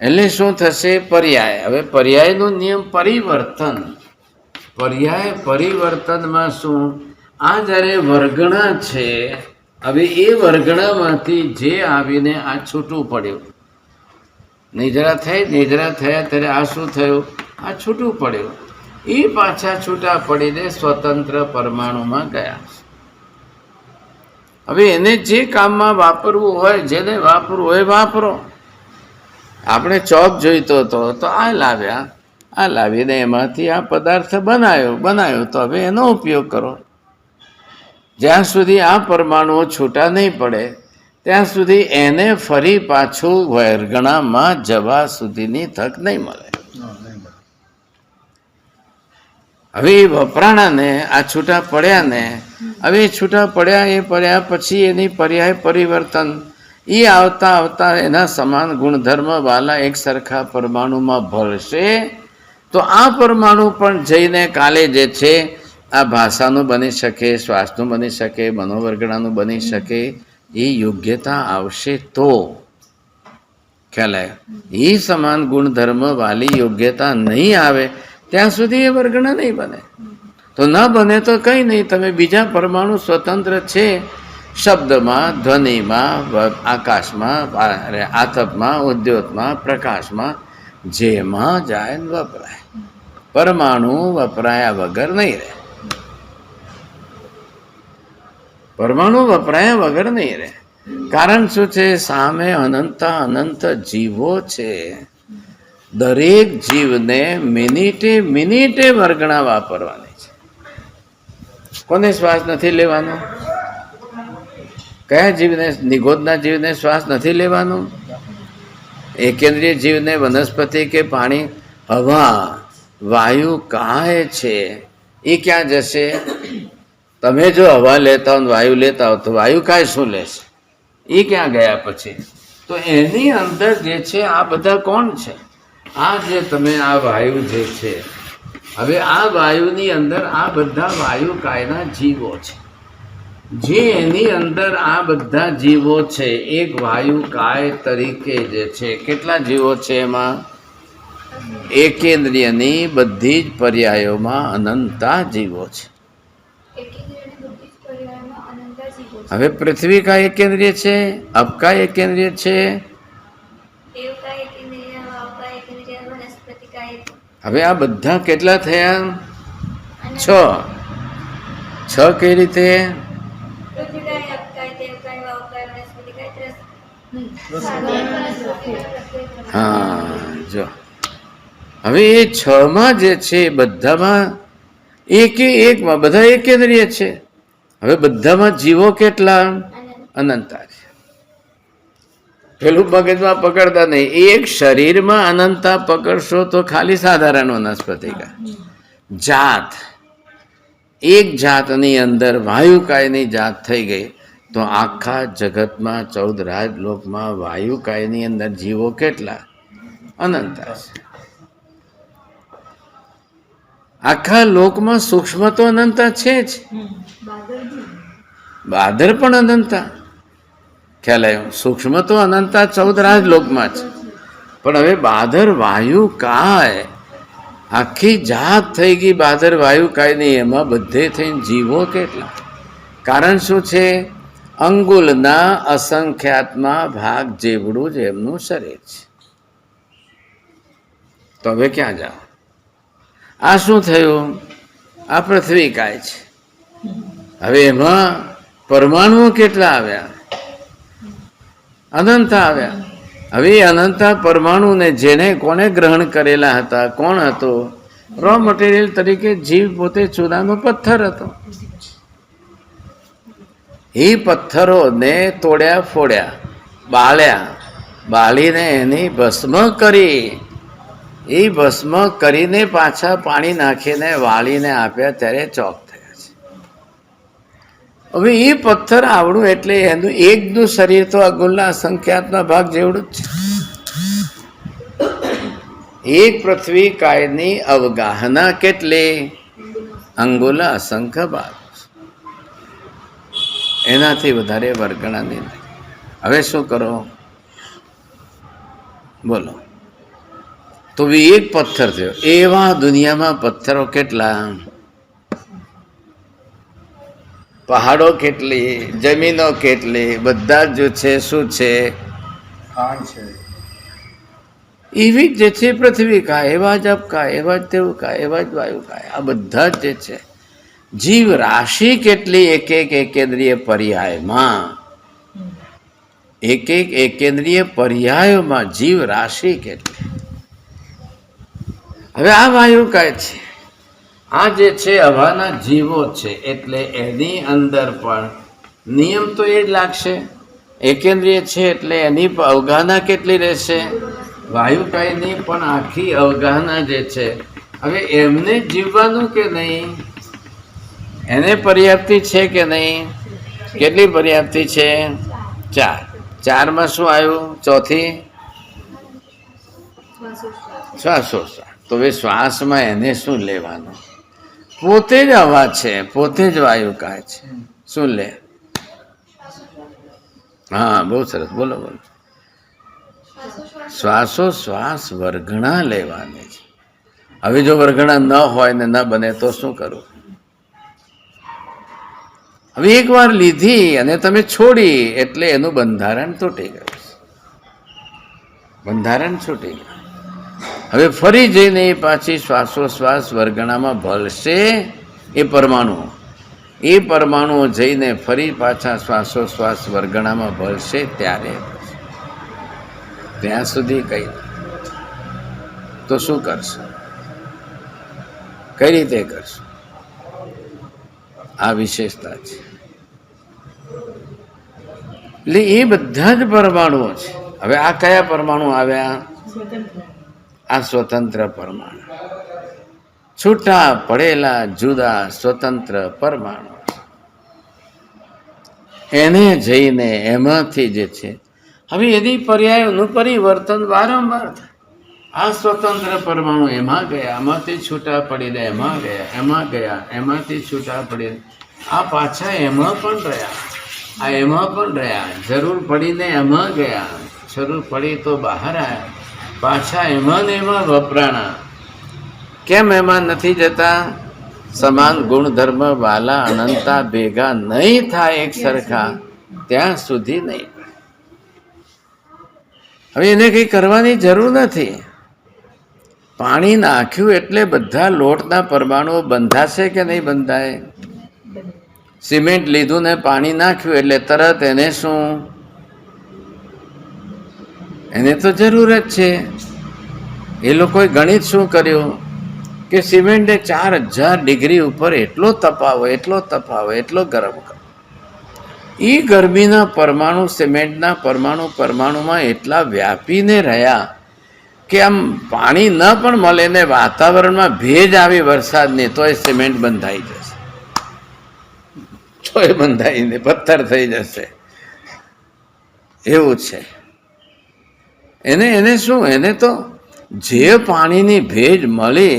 એટલે શું થશે? પર્યાય. હવે પર્યાયનો નિયમ પરિવર્તન. પર્યાય પરિવર્તનમાં શું? આ જ્યારે વર્ગણા છે, હવે એ વર્ગણામાંથી જે આવીને આ છૂટું પડ્યું, નિદ્રા થઈ, નિદ્રા થયા ત્યારે આ શું થયું? આ છૂટું પડ્યું. એ પાછા છૂટા પડીને સ્વતંત્ર પરમાણુમાં ગયા. હવે એને જે કામમાં વાપરવું હોય, જેને વાપરવું હોય વાપરો. આપણે ચોક જોઈતો હતો તો આ લાવ્યા, આ લાવીને એમાંથી આ પદાર્થ બનાવ્યો તો હવે એનો ઉપયોગ કરો. જ્યાં સુધી આ પરમાણુઓ છૂટા નહીં પડે ત્યાં સુધી એને ફરી પાછું વર્ગણામાં જવા સુધીની તક નહીં મળે. હવે એ વપરાણાને આ છૂટા પડ્યાને, હવે છૂટા પડ્યા પછી એની પર્યાય પરિવર્તન, એ આવતા આવતા એના સમાન ગુણધર્મ વાળા એક સરખા પરમાણુમાં ભળશે તો આ પરમાણુ પણ જઈને કાલે જે છે આ ભાષાનું બની શકે, શ્વાસનું બની શકે, મનોવર્ગણાનું બની શકે. એ યોગ્યતા આવશે તો ખ્યાલ આવ્યો. એ સમાન ગુણધર્મ વાળી યોગ્યતા નહીં આવે ત્યાં સુધી એ વર્ગણા નહીં બને. તો ન બને તો કંઈ નહીં, તમે બીજા પરમાણુ સ્વતંત્ર છે શબ્દમાં, ધ્વનિમાં, આકાશમાં, આતપમાં, ઉદ્યોતમાં, પ્રકાશમાં, જેમાં જાય ને વપરાય. પરમાણુ વપરાયા વગર નહીં રહે. પરમાણુ વપરાયા વગર નહીં રહે. કારણ શું છે? સામે અનંત જીવો છે. દરેક જીવને મિનિટે મિનિટે વર્ગણા વાપરવાની છે. કોને શ્વાસ નથી લેવાનો? કયા જીવને? નિગોદના જીવને શ્વાસ નથી લેવાનો. એકેન્દ્રિય જીવને વનસ્પતિ કે પાણી, હવા, વાયુ કાંય છે એ ક્યાં જશે? તમે જો હવા લેતા હો, વાયુ લેતા હો તો વાયુ કાંઈ શું લેશે? એ ક્યાં ગયા પછી? તો એની અંદર જે છે આ બધા કોણ છે? આ જે તમે આ વાયુ જે છે, હવે આ વાયુની અંદર આ બધા વાયુ કાયના જીવો છે. જે એની અંદર આ બધા જીવો છે, એક વાયુ કાય તરીકે જે છે કેટલા જીવો છે? એમાં એકેન્દ્રિયની બધી જ પર્યાયોમાં અનંતા જીવો છે. હવે પૃથ્વી કા એકેન્દ્રિય છે, અબકા એકેન્દ્રિય છે. હવે આ બધા કેટલા થયા? 6 કઈ રીતે? હા, જો હવે એ 6 માં જે છે બધામાં એકમાં બધા એકેન્દ્રિય છે. હવે બધામાં જીવો કેટલા? અનંતા છે. પેલું મગજમાં પકડતા નહીં. એક શરીરમાં અનંતા પકડશો તો ખાલી સાધારણ વનસ્પતિકા જાત, એક જાતની અંદર વાયુકાયની જાત થઈ ગઈ તો આખા જગતમાં 14 રાજલોકમાં વાયુકાયની અંદર જીવો કેટલા? અનંતા છે. આખા લોકમાં સૂક્ષ્મ તો અનંતા છે જ, બાદર પણ અનંતા. ખ્યાલ આવ્યો? સૂક્ષ્મ તો અનંતા 14 રાજલોકમાં છે, પણ હવે બાદર વાયુ કાય આખી જાત થઈ ગઈ. બાદર વાયુ કાયની એમાં બધે થઈને જીવો કેટલા? કારણ શું છે? અંગુલના અસંખ્યાતમાં ભાગ જેવડું જ એમનું શરીર છે. તો હવે ક્યાં જાઓ? આ શું થયું? આ પૃથ્વી કાય છે. હવે એમાં પરમાણુઓ કેટલા આવ્યા? અનંતા આવ્યા. હવે અનંતા પરમાણુને જેને કોને ગ્રહણ કરેલા હતા? કોણ હતો? રો મટીરિયલ તરીકે જીવ પોતે ચૂનાનો પથ્થર હતો. એ પથ્થરોને તોડ્યા, ફોડ્યા, બાળીને એની ભસ્મ કરી. એ ભસ્મ કરીને પાછા પાણી નાખીને વાળીને આપ્યા ત્યારે ચોક થયા છે. હવે એ પથ્થર આવડું એટલે એનું એકનું શરીર તો અગુલના અસંખ્યાતના ભાગ જેવડું જ છે. એક પૃથ્વી કાયની અવગાહના કેટલી? અંગુલા અસંખ્ય ભાગ. એનાથી વધારે વર્ગણાની નહીં. હવે શું કરો? બોલો. તો બી એક પથ્થર થયો. એવા દુનિયામાં પથ્થરો કેટલા? પહાડો કેટલી, જમીનો કેટલી, બધા જ છે શું છે? એવી જ જે છે પૃથ્વી કાય, એવા જ અપ કાય, એવા જ તેવું કાય, એવા જ વાયુ કાય, આ બધા જ જે છે જીવ રાશિ કેટલી એક એક એકેન્દ્રીય પર્યાયમાં, એક એક એકેન્દ્રીય પર્યાયોમાં જીવ રાશિ કેટલી. હવે આ વાયુ કાય છે, આ જે છે હવાના જીવો છે, એટલે એની અંદર પણ નિયમ તો એ જ લાગશે. એકેન્દ્રિય છે એટલે એની અવગાહના કેટલી રહેશે? વાયુકાયની પણ આખી અવગાહના જે છે, હવે એમને જીવવાનું કે નહીં, એને પર્યાપ્તિ છે કે નહીં? કેટલી પર્યાપ્તિ છે? 4. 4માં શું આવ્યું? ચોથી શ્વાસોશ્વાસ. તો હવે શ્વાસમાં એને શું લેવાનું? પોતે જ હવા છે, પોતે જ વાયુકાય છે. શું લે? હા, બહુ સરસ, બોલો બોલો. શ્વાસોશ્વાસ વર્ગણા લેવાની છે. હવે જો વર્ગણા ન હોય ને ન બને તો શું કરવું? હવે એકવાર લીધી અને તમે છોડી એટલે એનું બંધારણ તૂટી ગયું, બંધારણ છૂટી ગયું. હવે ફરી જઈને એ પાછી શ્વાસોશ્વાસ વર્ગણામાં ભળશે. એ પરમાણુઓ જઈને ફરી પાછા શ્વાસોશ્વાસ વર્ગણામાં ભળશે. ત્યારે ત્યાં સુધી કઈ તો શું કરશે? કઈ રીતે કરશે? આ વિશેષતા છે. એટલે એ બધા જ પરમાણુઓ છે. હવે આ કયા પરમાણુ આવ્યા? આ સ્વતંત્ર પરમાણુ, છૂટા પડેલા જુદા સ્વતંત્ર પરમાણુ, એને જઈને એમાંથી જે છે, હવે એની પર્યાયોનું પરિવર્તન વારંવાર થાય. આ સ્વતંત્ર પરમાણુ એમાં ગયા, એમાંથી છૂટા પડીને એમાં ગયા, એમાં ગયા, એમાંથી છૂટા પડીને આ પાછા એમાં પણ રહ્યા, આ એમાં પણ રહ્યા, જરૂર પડીને એમાં ગયા, જરૂર પડી તો બહાર આવ્યા, પાછા એમાં ને એમાં વપરાણા. કેમ એમાં નથી જતા? સમાન ગુણધર્મ વાલા અનંતા ભેગા નહીં થાય એક સરખા, ત્યાં સુધી નહીં. હવે એને કંઈ કરવાની જરૂર નથી. પાણી નાખ્યું એટલે બધા લોટના પરમાણુઓ બંધાશે કે નહીં બંધાય? સિમેન્ટ લીધું ને પાણી નાખ્યું એટલે તરત એને શું? એને તો જરૂર જ છે. એ લોકોએ ગણિત શું કર્યું કે સિમેન્ટને 4000 ડિગ્રી ઉપર એટલો તપાવો, એટલો તપાવો, એટલો ગરમ કરો. એ ગરમીના પરમાણુ સિમેન્ટના પરમાણુમાં એટલા વ્યાપીને રહ્યા કે આમ પાણી ન પણ મળે ને વાતાવરણમાં ભેજ આવી વરસાદની તો એ સિમેન્ટ બંધાઈ જશે, તો એ બંધાઈને પથ્થર થઈ જશે. એવું છે. એને શું? એને તો જે પાણીની ભેજ મળી,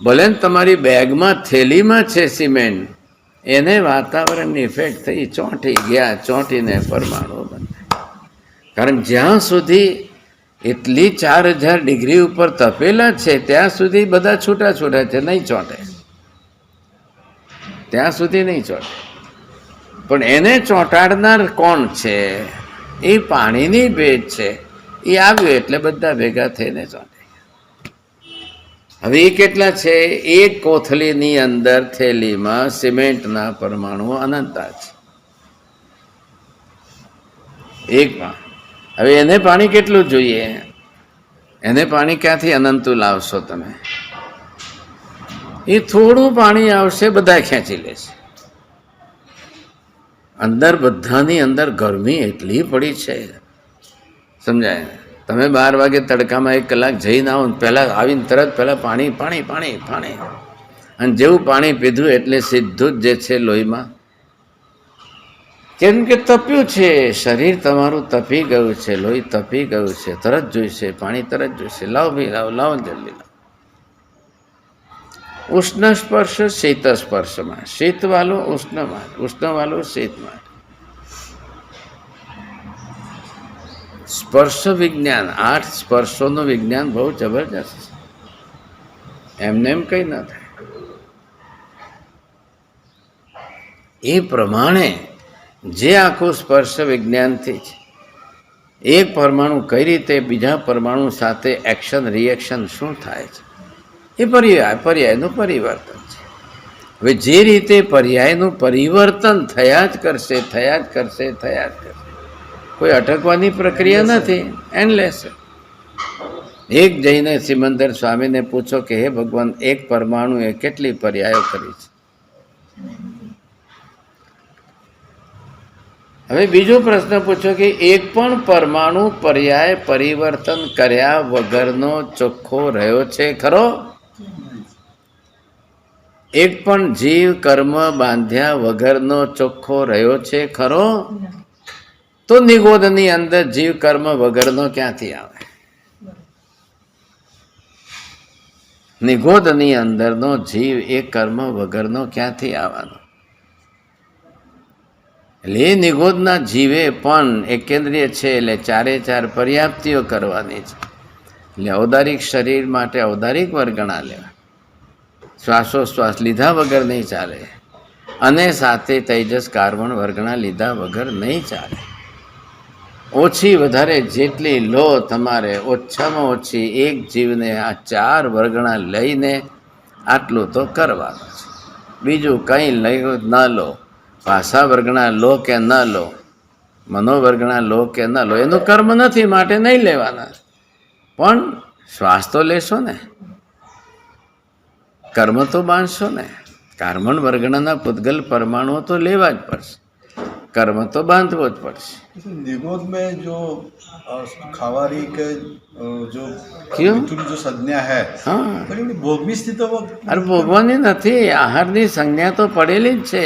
ભલે તમારી બેગમાં થેલીમાં છે સિમેન્ટ, એને વાતાવરણની ઇફેક્ટ થઈ, ચોંટી ગયા, ચોંટીને પરમાણુ બંધાય. કારણ જ્યાં સુધી એટલી 4000 ડિગ્રી ઉપર તપેલા છે ત્યાં સુધી બધા છૂટા છૂટા છે, નહીં ચોંટે, ત્યાં સુધી નહીં ચોંટે. પણ એને ચોંટાડનાર કોણ છે? એ પાણીની ભેજ છે. એ આવ્યું એટલે બધા ભેગા થઈને ચોંટે. હવે એ કેટલા છે? એક કોથળીની અંદર થેલીમાં સિમેન્ટના પરમાણુઓ અનંતા છે, એકમાં. હવે એને પાણી કેટલું જોઈએ? એને પાણી ક્યાંથી અનંતું લાવશો તમે? એ થોડું પાણી આવશે, બધા ખેંચી લેશે. અંદર બધાની અંદર ગરમી એટલી પડી છે, સમજાય? તમે 12 વાગે તડકામાં 1 કલાક જઈને આવો, પહેલાં આવીને તરત પહેલાં પાણી પાણી પાણી પાણી, અને જેવું પાણી પીધું એટલે સીધું જ જે છે લોહીમાં, કેમ કે તપ્યું છે શરીર તમારું, તપી ગયું છે, લોહી તપી ગયું છે, તરત જોઈશે પાણી, તરત જોઈશે. લાવો ભાઈ, લાવો, લાવો જલ્દી લાવો. ઉષ્ણ સ્પર્શ શીત સ્પર્શમાં, શીતવાળું ઉષ્ણમાં, ઉષ્ણવાળું શીતમાં. સ્પર્શ વિજ્ઞાન, 8 સ્પર્શોનું વિજ્ઞાન બહુ જબરજસ્ત છે. એમને એમ કંઈ ન થાય. એ પ્રમાણે જે આખું સ્પર્શ વિજ્ઞાનથી છે, એક પરમાણુ કઈ રીતે બીજા પરમાણુ સાથે એક્શન રિએક્શન શું થાય છે એ પર્યાયનું પરિવર્તન છે. હવે જે રીતે પર્યાયનું પરિવર્તન થયા જ કરશે, કોઈ અટકવાની પ્રક્રિયા નથી, એન્ડલેસ. એક જઈને સિમંદર સ્વામીને પૂછો કે હે ભગવાન, એક પરમાણુએ કેટલી પર્યાયો કરી છે? હવે બીજો પ્રશ્ન પૂછો કે એક પણ પરમાણુ પર્યાય પરિવર્તન કર્યા વગરનો ચોખ્ખો રહ્યો છે ખરો? એક પણ જીવ કર્મ બાંધ્યા વગરનો ચોખ્ખો રહ્યો છે ખરો? તો નિગોદની અંદર જીવ કર્મ વગરનો ક્યાંથી આવે? નિગોદની અંદરનો જીવ એ કર્મ વગરનો ક્યાંથી આવવાનો? એટલે એ નિગોદના જીવે પણ એકેન્દ્રિય છે, એટલે ચારે ચાર પર્યાપ્તિઓ કરવાની છે. એટલે ઔદારિક શરીર માટે ઔદારિક વર્ગણા લેવા, શ્વાસોશ્વાસ લીધા વગર નહીં ચાલે, અને સાથે તેજસ કાર્બન વર્ગણા લીધા વગર નહીં ચાલે. ઓછી વધારે જેટલી લો તમારે, ઓછામાં ઓછી એક જીવને આ ચાર વર્ગણા લઈને આટલું તો કરવાનું છે. બીજું કંઈ લઈ ન લો, ભાષા વર્ગણા લો કે ન લો, મનોવર્ગણા લો કે ન લો, એનું કર્મ નથી માટે નહીં લેવાના. પણ શ્વાસ તો લેશો ને, કર્મ તો બાંધશો ને. કાર્બન વર્ગણાના પૂતગલ પરમાણુઓ તો લેવા જ પડશે, કર્મ તો બાંધવો જ પડશે. निगोद में जो खावारी के जो क्यों? जो संज्ञा है, હા, बड़ी बड़ी भोगवी स्थिति वो અરે ભોગવાની નથી, આહારની સંજ્ઞા તો પડેલી જ છે.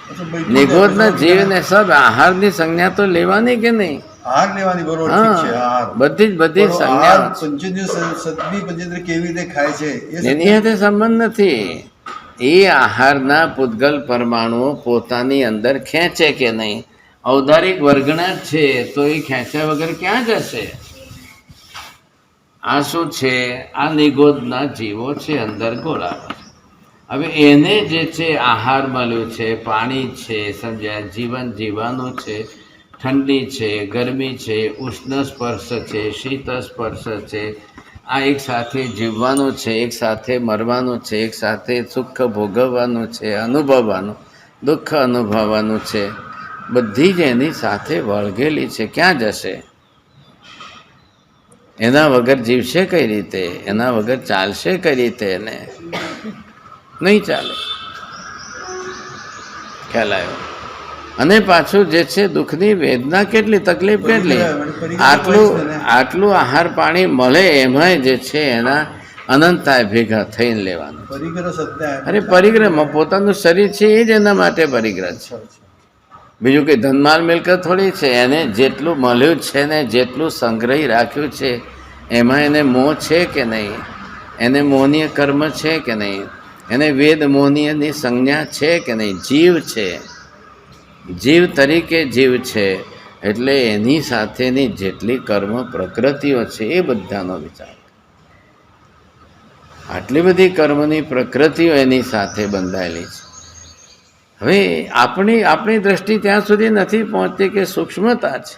मतलब નિગોદના જીવને સબ આહારની સંજ્ઞા તો લેવાની કે નહીં? आहार लेवानी बरोबर ठीक છે હા, आहार બધી જ પણ સંજ્ઞા આહાર પંચેન્દ્રિય સદની પંચેન્દ્રિય કેવી રીતે ખાય છે એ એની સાથે સંબંધ નથી. એ આહારના પૂતગલ પરમાણુઓ પોતાની અંદર ખેંચે કે નહીં? ઔદારિક વર્ગણા જ છે, તો એ ખેંચ્યા વગર ક્યાં જશે? આ શું છે? આ નિગોદના જીવો છે, અંદર ગોળામાં. હવે એને જે છે આહાર મળ્યું છે, પાણી છે, સમજ્યા, જીવન જીવવાનું છે, ઠંડી છે, ગરમી છે, ઉષ્ણ સ્પર્શ છે, શીત સ્પર્શ છે, આ એક સાથે જીવવાનું છે, એક સાથે મરવાનું છે, એક સાથે સુખ ભોગવવાનું છે, અનુભવવાનું, દુઃખ અનુભવવાનું છે, બધી જ એની સાથે વળગેલી છે. ક્યાં જશે? એના વગર જીવશે કઈ રીતે? એના વગર ચાલશે કઈ રીતે? એને નહીં ચાલે. ખ્યાલ આવ્યો? અને પાછું જે છે દુઃખની વેદના કેટલી, તકલીફ કેટલી, આટલું આહાર પાણી મળે એમાંય જે છે એના અનંતાય ભેગા થઈને લેવાનું. પરિગ્રહ સંજ્ઞા અરે પરિગ્રહમાં પોતાનું શરીર છે એ જ એના માટે પરિગ્રહ છે. બીજું કંઈ ધનમાલ મિલકત થોડી છે. એને જેટલું મળ્યું છે ને જેટલું સંગ્રહી રાખ્યું છે એમાં એને મોહ છે કે નહીં? એને મોહનીય કર્મ છે કે નહીં? એને વેદ મોહનીયની સંજ્ઞા છે કે નહીં? જીવ છે, જીવ તરીકે જીવ છે, એટલે એની સાથેની જેટલી કર્મ પ્રકૃતિઓ છે એ બધાનો વિચાર. આટલી બધી કર્મની પ્રકૃતિઓ એની સાથે બંધાયેલી છે. હવે આપણી દ્રષ્ટિ ત્યાં સુધી નથી પહોંચતી કે સૂક્ષ્મતા છે,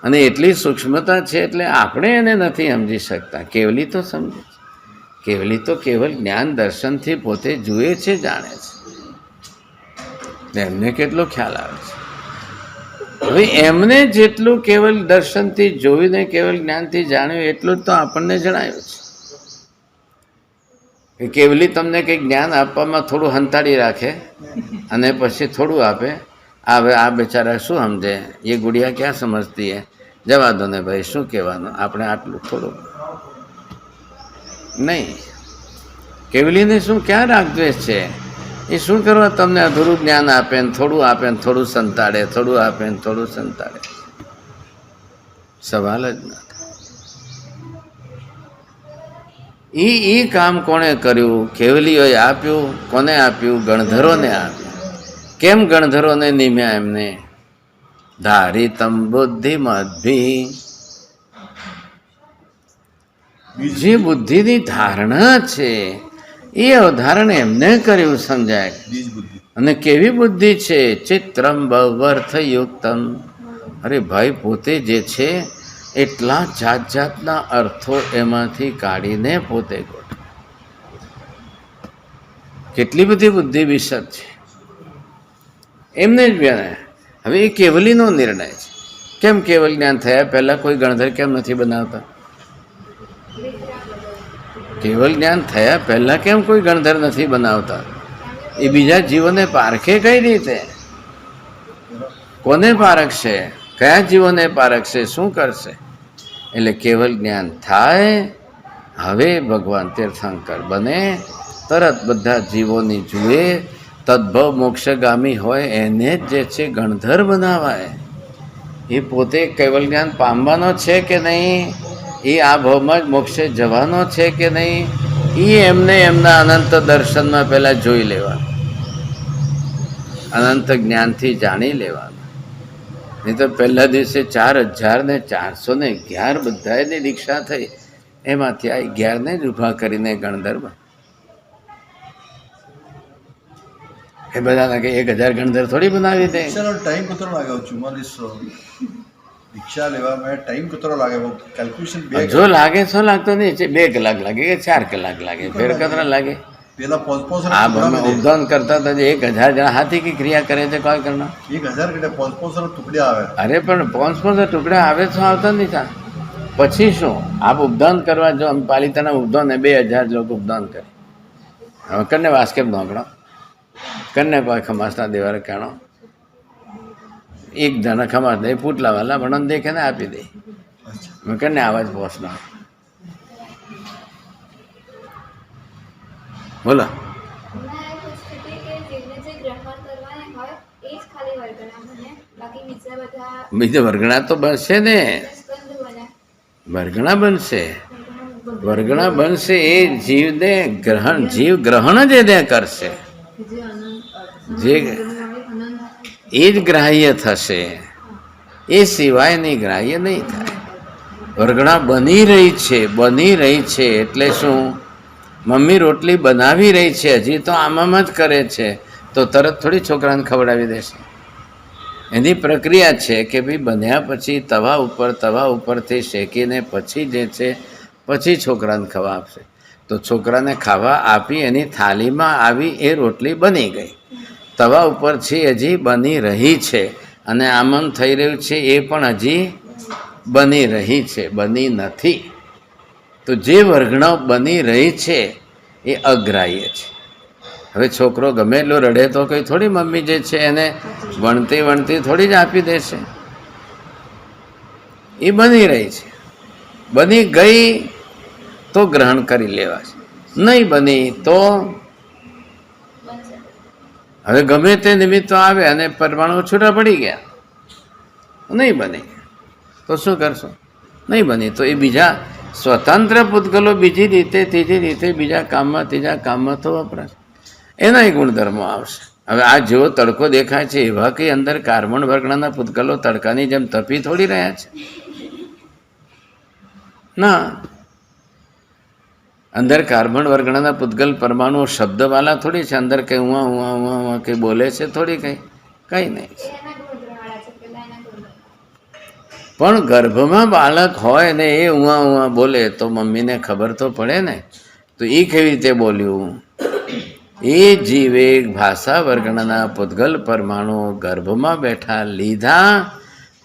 અને એટલી સૂક્ષ્મતા છે એટલે આપણે એને નથી સમજી શકતા. કેવલી તો સમજે છે. કેવલી તો કેવલ જ્ઞાન દર્શનથી પોતે જુએ છે, જાણે છે, એમને કેટલો ખ્યાલ આવે છે. હવે એમને જેટલું કેવલ દર્શનથી જોઈને કેવલ જ્ઞાનથી જાણ્યું એટલું જ તો આપણને જણાયું છે. કેવલી તમને કંઈક જ્ઞાન આપવામાં થોડું હંતાડી રાખે અને પછી થોડું આપે. હવે આ બેચારા શું સમજે? એ ગુડિયા ક્યાં સમજતી હે? જવા દો ને ભાઈ, શું કહેવાનું, આપણે આટલું થોડું નહીં. કેવલીને શું ક્યાં રાગદ્વેષ છે? એ શું કરવા તમને અધૂરું જ્ઞાન આપે ને થોડું આપે ને થોડું સંતાડે, થોડું આપે ને થોડું સંતાડે? સવાલ જ ના. એ કામ કોણે કર્યું? કેવલીઓએ આપ્યું. કોને આપ્યું? ગણધરોને આપ્યું. કેમ ગણધરોને નિમ્યા એમને? ધારી તમ બુદ્ધિમદ્ભી. જે બુદ્ધિની ધારણા છે એ અવધારણ એમને કર્યું, સમજાય. અને કેવી બુદ્ધિ છે? ચિત્રમ બવર્થયુક્તમ. અરે ભાઈ, પોતે જે છે એટલા જાત જાતના અર્થો એમાંથી કાઢીને પોતે ગોઠવે. કેટલી બધી બુદ્ધિ વિશદ છે એમને જ બેને. હવે એ કેવલીનો નિર્ણય છે. કેમ કેવલ જ્ઞાન થયા પહેલાં કોઈ ગણધર કેમ નથી બનાવતા? કેવલ જ્ઞાન થયા પહેલાં કેમ કોઈ ગણધર નથી બનાવતા? એ બીજા જીવોને પારખે કઈ રીતે? કોને પારખશે? કયા જીવોને પારખશે? શું કરશે? એટલે કેવલ જ્ઞાન થાય, હવે ભગવાન તીર્થંકર બને, તરત બધા જીવોની જુએ, તદ્ભવ મોક્ષગામી હોય એને જ જે છે ગણધર બનાવાય. એ પોતે કેવલ જ્ઞાન પામવાનો છે કે નહીં, એ આ ભાવમાં જ મોક્ષે જવાનો છે કે નહીં, એ એમને એમના અનંત દર્શનમાં પહેલાં જોઈ લેવાનું, અનંત જ્ઞાનથી જાણી લેવાનું. નહીં તો પહેલા દિવસે 4,411 બધાની દીક્ષા થઈ, એમાંથી આ 11ને જ ઊભા કરીને ગણધરમાં એ બધાના કે 1000 ગણધર થોડી બનાવી દે. ટાઈમ કેટલો લાગ્યો? 44 દીક્ષા લેવામાં ટાઈમ કેટલો લાગે? કેલ્ક્યુલેશન જો લાગે શું લાગતો નહીં, 2 કલાક લાગે કે 4 કલાક લાગે, ફેર કેટલા લાગે? પેલા આ ઉપદાન કરતા હતા 1000 જણા હાથી की ક્રિયા કરે છે કોઈ કરના 1000 કે 500 ટુકડા આવે. અરે પણ 500 ટુકડા આવે તો આવતા નહીં થા. પછી શું આપ ઉપદાન કરવા જો આમ પાલિતાના ઉપદાન 2000 લોકો ઉપદાન કરે. હવે કને વાસ્કેપ નોકડો કને કોઈ ખમાસના દેવારે કહેણો એક જણા ખમાસ દે પૂટલા વાલા ભણન દેખે ને આપી દે. મેં કને આવાજ પહોંચના બોલો. બીજા વર્ગણા તો બનશે ને, વર્ગણા બનશે, વર્ગણા બનશે. એ જીવને ગ્રહણ, જીવ ગ્રહણ જ એને કરશે, જે એ જ ગ્રાહ્ય થશે, એ સિવાયની ગ્રાહ્ય નહીં થાય. વર્ગણા બની રહી છે, બની રહી છે એટલે શું? મમ્મી રોટલી બનાવી રહી છે, હજી તો આમામ જ કરે છે, તો તરત થોડી છોકરાને ખવડાવી દેશે. એની પ્રક્રિયા છે કે ભાઈ બન્યા પછી તવા ઉપરથી શેકીને પછી જે છે પછી છોકરાને ખાવા આપશે. તો છોકરાને ખાવા આપી એની થાળીમાં આવી એ રોટલી બની ગઈ, તવા ઉપરથી હજી બની રહી છે, અને આમન થઈ રહ્યું છે એ પણ હજી બની રહી છે, બની નથી. તો જે વર્ગણો બની રહી છે એ અગ્રાહ્ય છે. હવે છોકરો ગમે એટલો રડે તો કંઈ થોડી મમ્મી જે છે એને વણતી થોડી જ આપી દેશે. એ બની રહી છે, બની ગઈ તો ગ્રહણ કરી લેવાશે, નહીં બની તો હવે ગમે તે નિમિત્તો આવે અને પરમાણુ છૂટા પડી ગયા, નહીં બની તો શું કરશો? નહીં બની તો એ બીજા સ્વતંત્ર પૂતગલો બીજી રીતે ત્રીજી રીતે બીજા કામમાં ત્રીજા કામમાં તો વપરાશે, એના ગુણધર્મો આવશે. હવે આ જેવો તડકો દેખાય છે એવા કંઈ અંદર કાર્બન વર્ગના પૂતગલો તડકાની જેમ તપી થોડી રહ્યા છે ના. અંદર કાર્બન વર્ગના પૂતગલ પરમાણુ શબ્દવાળા થોડી છે, અંદર કંઈ ઉવા કંઈ બોલે છે થોડી, કંઈ નહીં. પણ ગર્ભમાં બાળક હોય ને એ ઉવા બોલે તો મમ્મીને ખબર તો પડે ને, તો એ કેવી રીતે બોલ્યું? એ જીવે ભાષા વર્ગના પૂતગલ પરમાણુ ગર્ભમાં બેઠા લીધા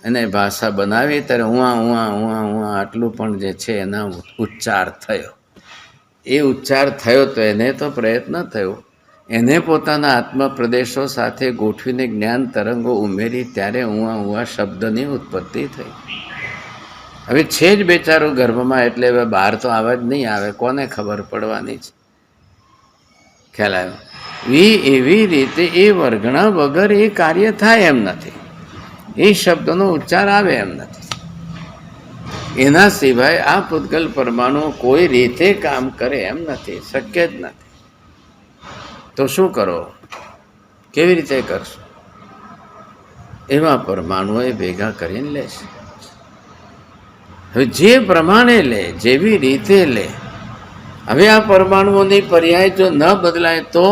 અને ભાષા બનાવી ત્યારે ઉવા આટલું પણ જે છે એના ઉચ્ચાર થયો. એ ઉચ્ચાર થયો તો એને તો પ્રયત્ન થયો, એને પોતાના આત્મપ્રદેશો સાથે ગોઠવીને જ્ઞાન તરંગો ઉમેરી ત્યારે ઉવા શબ્દની ઉત્પત્તિ થઈ. હવે છે જ બેચારો ગર્ભમાં, એટલે હવે બહાર તો આવા જ નહીં આવે, કોને ખબર પડવાની છે? ખ્યાલ આવ્યો? એવી રીતે એ વર્ગણા વગર એ કાર્ય થાય એમ નથી, એ શબ્દનો ઉચ્ચાર આવે એમ નથી. એના સિવાય આ પૂતગલ પરમાણુ કોઈ રીતે કામ કરે એમ નથી, શક્ય જ નથી. તો શું કરો? કેવી રીતે કરશો? એવા પરમાણુઓ એ ભેગા કરીને લેશે. હવે જે પ્રમાણે લે, જેવી રીતે લે. હવે આ પરમાણુઓની પર્યાય જો ન બદલાય તો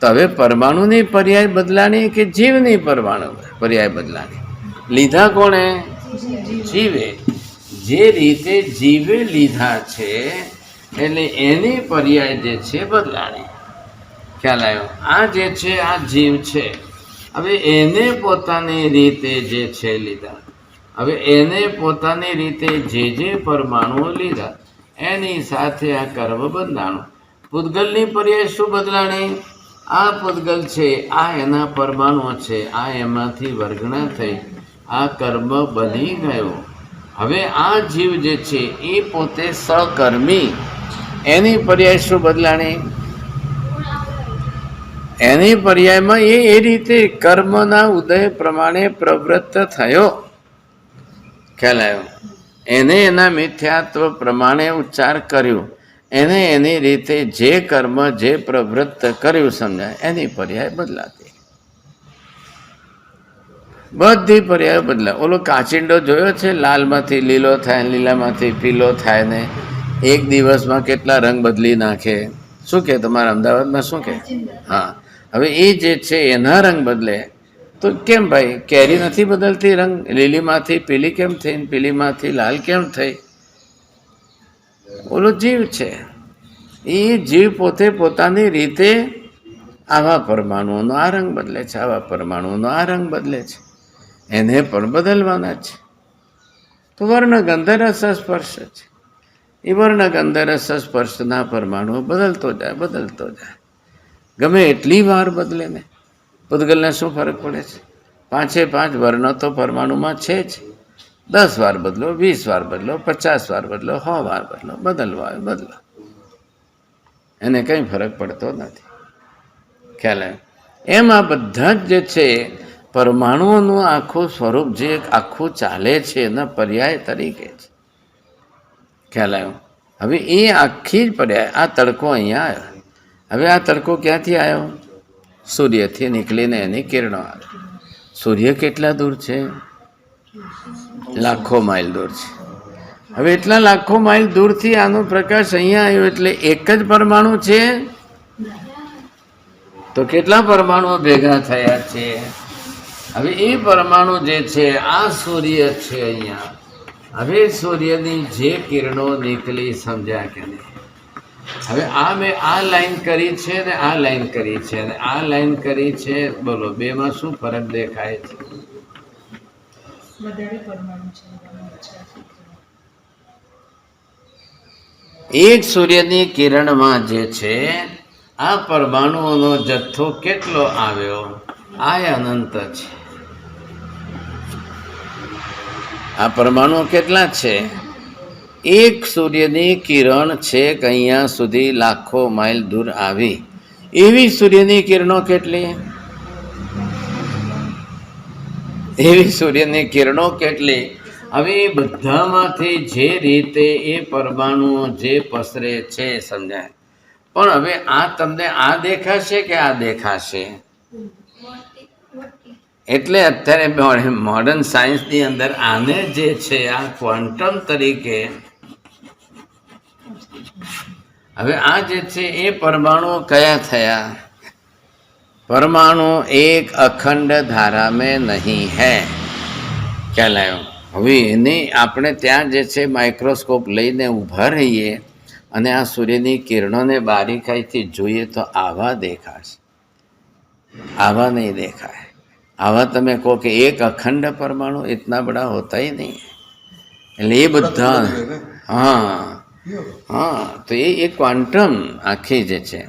હવે પરમાણુની પર્યાય બદલાની કે જીવની પરમાણુ પર્યાય બદલાની? લીધા કોણે? જીવે, જે રીતે જીવે લીધા છે એટલે એની પર્યાય જે છે બદલાણી. ખ્યાલ આવ્યો? આ જે છે આ જીવ છે, હવે એને પોતાની રીતે જે છે લીધા, હવે એને પોતાની રીતે જે પરમાણુઓ લીધા એની સાથે આ કર્મ બદલાણું. પૂતગલની પર્યાય શું બદલાણી? આ પૂતગલ છે, આ એના પરમાણુ છે, આ એમાંથી વર્ગણા થઈ આ કર્મ બની ગયો. હવે આ જીવ જે છે એ પોતે સકર્મી, એની પર્યાય શું બદલાણી? એની પર્યાયમાં એ રીતે કર્મના ઉદય પ્રમાણે પ્રવૃત્ત થયો. ખ્યાલ આવ્યો? એને એના મિથ્યાત્વ પ્રમાણે ઉચ્ચાર કર્યું, એને એની રીતે જે કર્મ જે પ્રવૃત્ત કર્યું સમજાય એની પર્યાય બદલાતી. બધી પર્યાય બદલાય. ઓલો કાચિંડો જોયો છે? લાલમાંથી લીલો થાય, લીલામાંથી પીલો થાય ને એક દિવસમાં કેટલા રંગ બદલી નાખે. શું કે તમારા અમદાવાદમાં શું કે? હા, હવે એ જે છે એના રંગ બદલે તો કેમ ભાઈ? કેરી નથી બદલતી રંગ? લીલીમાંથી પીલી કેમ થઈ, પીલીમાંથી લાલ કેમ થઈ? ઓલો જીવ છે, એ જીવ પોતે પોતાની રીતે આવા પરમાણુઓનો આ રંગ બદલે છે, આવા પરમાણુઓનો આ રંગ બદલે છે, એને પણ બદલવાના છે. તો વર્ણ ગંધ રસ સ્પર્શ છે, એ વર્ણ ગંધ રસ સ્પર્શના પરમાણુઓ બદલતો જાય. ગમે એટલી વાર બદલે ને પૂતગલને શું ફરક પડે છે? 5 વર્ણો તો પરમાણુમાં છે જ. 10 વાર બદલો, 20 વાર બદલો, 50 વાર બદલો, 100 વાર બદલો, બદલો, એને કંઈ ફરક પડતો નથી. ખ્યાલ આવે? એમ આ બધા જ જે છે પરમાણુઓનું આખું સ્વરૂપ જે આખું ચાલે છે એના પર્યાય તરીકે છે. ખ્યાલ આવ્યો? હવે એ આખી જ પર્યાય, આ તડકો અહીંયા આવ્યો. હવે આ તડકો ક્યાંથી આવ્યો? સૂર્યથી નીકળીને એની કિરણો આવે. સૂર્ય કેટલા દૂર છે? લાખો માઇલ દૂર છે. હવે એટલા લાખો માઇલ દૂરથી આનો પ્રકાશ અહીંયા આવ્યો એટલે એક જ પરમાણુ છે? તો કેટલા પરમાણુઓ ભેગા થયા છે? હવે એ પરમાણુ જે છે આ સૂર્ય છે અહીંયા. હવે સૂર્યની જે કિરણો નીકળી, સમજ્યા કે નહીં? હવે આ મેં આ લાઈન કરી છે ને આ લાઈન કરી છે ને આ લાઈન કરી છે, બોલો બેમાં શું ફરક દેખાય છે? વધારે પરમાણુ છે. એક સૂર્યની કિરણમાં જે છે આ પરમાણુઓનો જથ્થો કેટલો આવ્યો? આ અનંત છે. આ પરમાણુઓ કેટલા છે? એક સૂર્યની કિરણ છે કે અહીંયા સુધી લાખો માઇલ દૂર આવી, એવી સૂર્યની કિરણો કેટલી? એવી સૂર્યની કિરણો કેટલી? હવે એ બધામાંથી જે રીતે એ પરમાણુઓ જે પસરે છે સમજાય. પણ હવે આ તમને આ દેખાશે કે આ દેખાશે? એટલે અત્યારે મોડર્ન સાયન્સની અંદર આને જે છે આ ક્વોન્ટમ તરીકે, હવે આ જે છે એ પરમાણુ કયા થયા? परमाणु एक अखंड धारा में नहीं है. ખ્યાલ આવ્યો? હવે એને આપણે ત્યાં જે છે માઇક્રોસ્કોપ લઈને ઊભા રહીએ અને આ સૂર્યની કિરણોને બારીકાઈથી જોઈએ તો આવા દેખાશે, આવા નહીં દેખાય. આવા તમે કહો કે એક અખંડ પરમાણુ इतना बड़ा होता ही नहीं. એટલે એ બધા હા તો એ ક્વોન્ટમ આખી જે છે.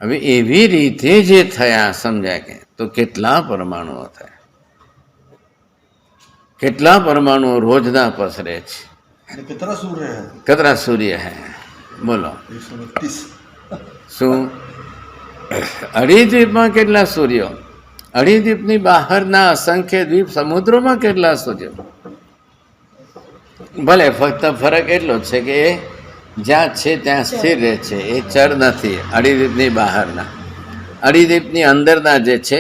હવે એવી રીતે જે થયા સમજાય કે તો કેટલા પરમાણુઓ થયા, કેટલા પરમાણુઓ રોજના પસરે છે. કેટલા સૂર્ય હૈ બોલો? 132. શું અઢીદ્વીપમાં કેટલા સૂર્યો? અઢીદ્વીપની બહારના અસંખ્ય દ્વીપ સમુદ્રોમાં કેટલા સૂર્યો? ભલે ફક્ત ફરક એટલો છે કે જ્યાં છે ત્યાં સ્થિર રહે છે, એ ચર નથી. અઢીદ્વીપની બહારના, અઢીદ્વીપની અંદરના જે છે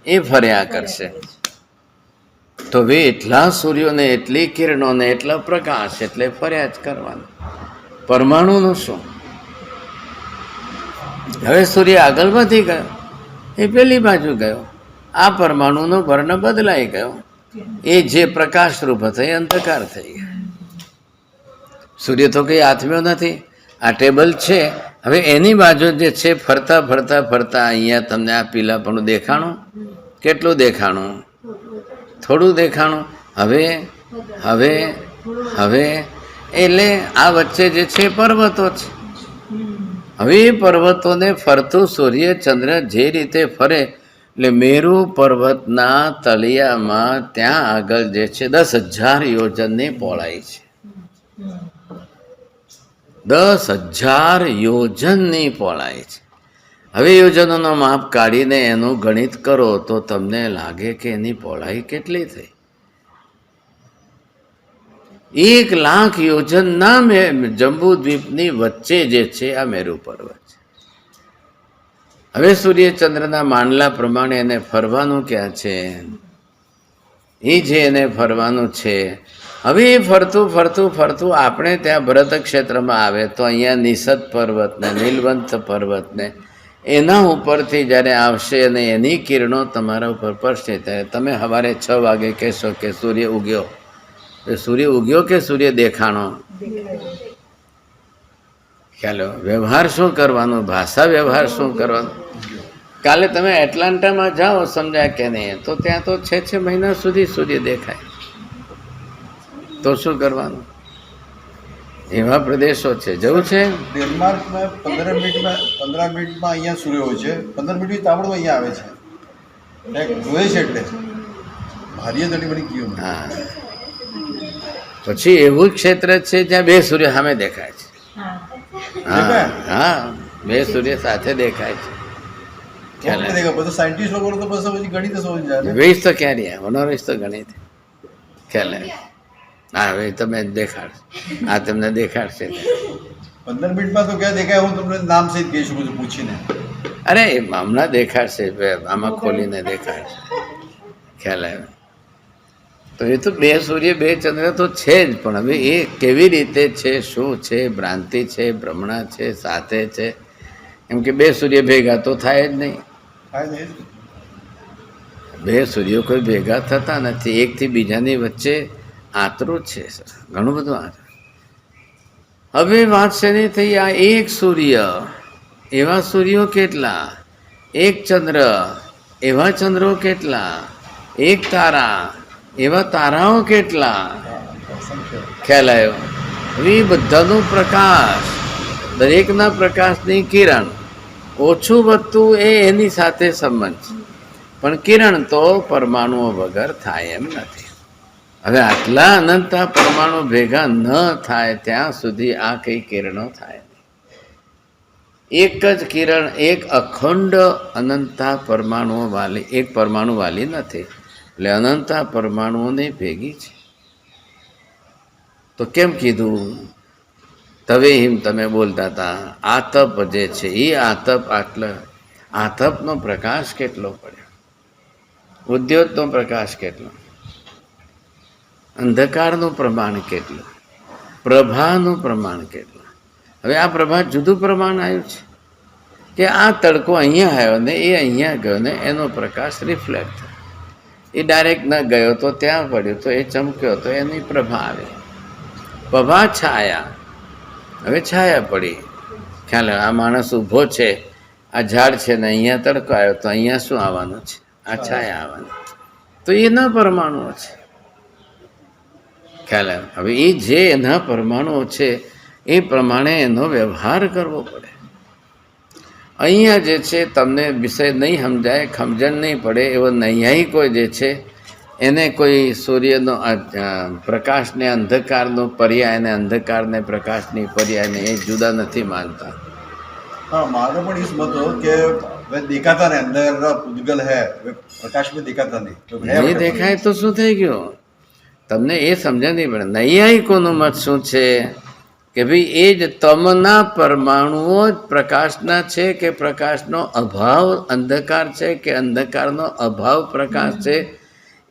એ ફર્યા કરશે. તો હવે એટલા સૂર્યોને એટલી કિરણોને એટલો પ્રકાશ એટલે ફર્યા જ કરવાનું. પરમાણુનું શું? હવે સૂર્ય આગળ વધી ગયો, એ પેલી બાજુ ગયો, આ પરમાણુનો વર્ણ બદલાઈ ગયો, એ જે પ્રકાશ રૂપ હતો એ અંધકાર થઈ ગયા. સૂર્ય તો કંઈ આત્મ્યો નથી. આ ટેબલ છે, હવે એની બાજુ જે છે ફરતા ફરતા ફરતા અહીંયા તમને આ પીલાપણું દેખાણું. કેટલું દેખાણું? થોડું દેખાણું. હવે હવે હવે એટલે આ વચ્ચે જે છે પર્વતો છે. હવે એ પર્વતોને ફરતું સૂર્ય ચંદ્ર જે રીતે ફરે એટલે મેરુ પર્વતના તળિયામાં ત્યાં આગળ જે છે 10,000 યોજનની પહોળાઈ છે. 10,000 યોજનની પહોળાઈ છે. હવે યોજનોનો માપ કાઢીને એનું ગણિત કરો તો તમને લાગે કે એની પહોળાઈ કેટલી થઈ. 1,00,000 યોજનના જંબુદ્વીપની વચ્ચે જે છે આ મેરુ પર્વત છે. હવે સૂર્યચંદ્રના માંડલા પ્રમાણે એને ફરવાનું ક્યાં છે? એ જે એને ફરવાનું છે. હવે એ ફરતું ફરતું ફરતું આપણે ત્યાં ભરત ક્ષેત્રમાં આવે તો અહીંયા નિષદ પર્વતને, નીલવંત પર્વતને એના ઉપરથી જ્યારે આવશે અને એની કિરણો તમારા ઉપર પડશે ત્યારે તમે સવારે 6 વાગે કહેશો કે સૂર્ય ઉગ્યો. સૂર્ય ઉગ્યો કે સૂર્ય દેખાણો? ખ્યાલ. વ્યવહાર શું કરવાનો? ભાષા વ્યવહાર શું કરવાનો? કાલે તમે એટલાન્ટામાં જાઓ, સમજ્યા કે નહીં? તો ત્યાં તો 6 મહિના સુધી સૂર્ય દેખાય. તો શું કરવાનું? એવા પ્રદેશો છે. જવું છે ડેનમાર્કમાં 15 મિનિટમાં અહીંયા સૂર્ય હોય છે, 15 મિનિટ તાબડો અહીંયા આવે છે. જોઈએ છે એટલે ભારીએ તડી બની ગયું. હા. પછી એવું ક્ષેત્ર છે જ્યાં 2 સૂર્ય સામે દેખાય છે. હા હા, 2 સૂર્ય સાથે દેખાય છે. બધું સાયન્ટિસ્ટ લોકો તો પછી ગણિત સમજ જાય. વેશ તો ક્યાં રહ્યા? હોનોરિસ તો ગણિત. ખ્યાલ. હા, હવે તમે દેખાડશો. આ તમને દેખાડશે. 15 મિનિટમાં તો ક્યાં દેખાય? હું તમને નામ સહિત કહી શકું છું પૂછીને. અરે હમણાં દેખાડશે, આમાં ખોલીને દેખાડશે. ખ્યાલ આવ્યો? તો એ તો 2 સૂર્ય 2 ચંદ્ર તો છે જ, પણ હવે એ કેવી રીતે છે, શું છે, ભ્રાંતિ છે, ભ્રમણા છે, સાથે છે? એમ કે 2 સૂર્ય ભેગા તો થાય જ નહીં. 2 સૂર્યો કોઈ ભેગા થતા નથી. એકથી બીજાની વચ્ચે આતરું છે, સર, ઘણું બધું આતરું. હવે વાત છે નહીં થઈ. આ એક સૂર્ય, એવા સૂર્યો કેટલા? એક ચંદ્ર, એવા ચંદ્રો કેટલા? એક તારા, એવા તારાઓ કેટલા? ખ્યાલ આવ્યો? એ બધાનો પ્રકાશ, દરેકના પ્રકાશની કિરણ ઓછું વધતું એ એની સાથે સંબંધ છે. પણ કિરણ તો પરમાણુઓ વગર થાય એમ નથી. હવે આટલા અનંતા પરમાણુ ભેગા ન થાય ત્યાં સુધી આ કઈ કિરણો થાય નહીં. એક જ કિરણ, એક અખંડ અનંતા પરમાણુઓ વાલી, એક પરમાણુ વાલી નથી. એટલે અનંતા પરમાણુઓની ભેગી છે. તો કેમ કીધું? તવે હિમ તમે બોલતા હતા. આતપ જે છે એ આતપ, આતપનો પ્રકાશ કેટલો પડ્યો? ઉદ્યોતનો પ્રકાશ કેટલો? અંધકારનું પ્રમાણ કેટલું? પ્રભાનું પ્રમાણ કેટલું? હવે આ પ્રભા જુદું પ્રમાણ આવ્યું છે કે આ તડકો અહીંયા આવ્યો ને એ અહીંયા ગયો ને એનો પ્રકાશ રિફ્લેક્ટ થયો. એ ડાયરેક્ટ ન ગયો તો ત્યાં પડ્યો તો એ ચમક્યો તો એની પ્રભા આવી. પ્રભા છાયા. હવે છાયા પડી. ખ્યાલ. આ માણસ ઊભો છે, આ ઝાડ છે ને અહીંયા તડકો આવ્યો તો અહીંયા શું આવવાનું છે? આ છાયા આવવાની. તો એના પરમાણુઓ છે. ખ્યાલ આવે? હવે એ જે એના પરમાણુઓ છે એ પ્રમાણે એનો વ્યવહાર કરવો પડે. અહીંયા જે છે તમને વિષય નહીં સમજાય, સમજણ નહીં પડે એવો નૈયાયિકો જે છે એને કોઈ સૂર્યનો પ્રકાશને અંધકારનો પર્યાય અને અંધકારને પ્રકાશની પર્યાયને એ જુદા નથી માનતા. हाँ, मानो पण इस मत हो कि वे दिखाता नहीं, अंदर पूजगल है, वे प्रकाश में दिखाता नहीं. तो નહીં દેખાય તો શું થઈ ગયું? તમને એ સમજણ નહીં પડે. નૈયાયિકોનું મત શું છે કે ભાઈ એ જ તમના પરમાણુઓ જ પ્રકાશના છે કે પ્રકાશનો અભાવ અંધકાર છે કે અંધકારનો અભાવ પ્રકાશ છે,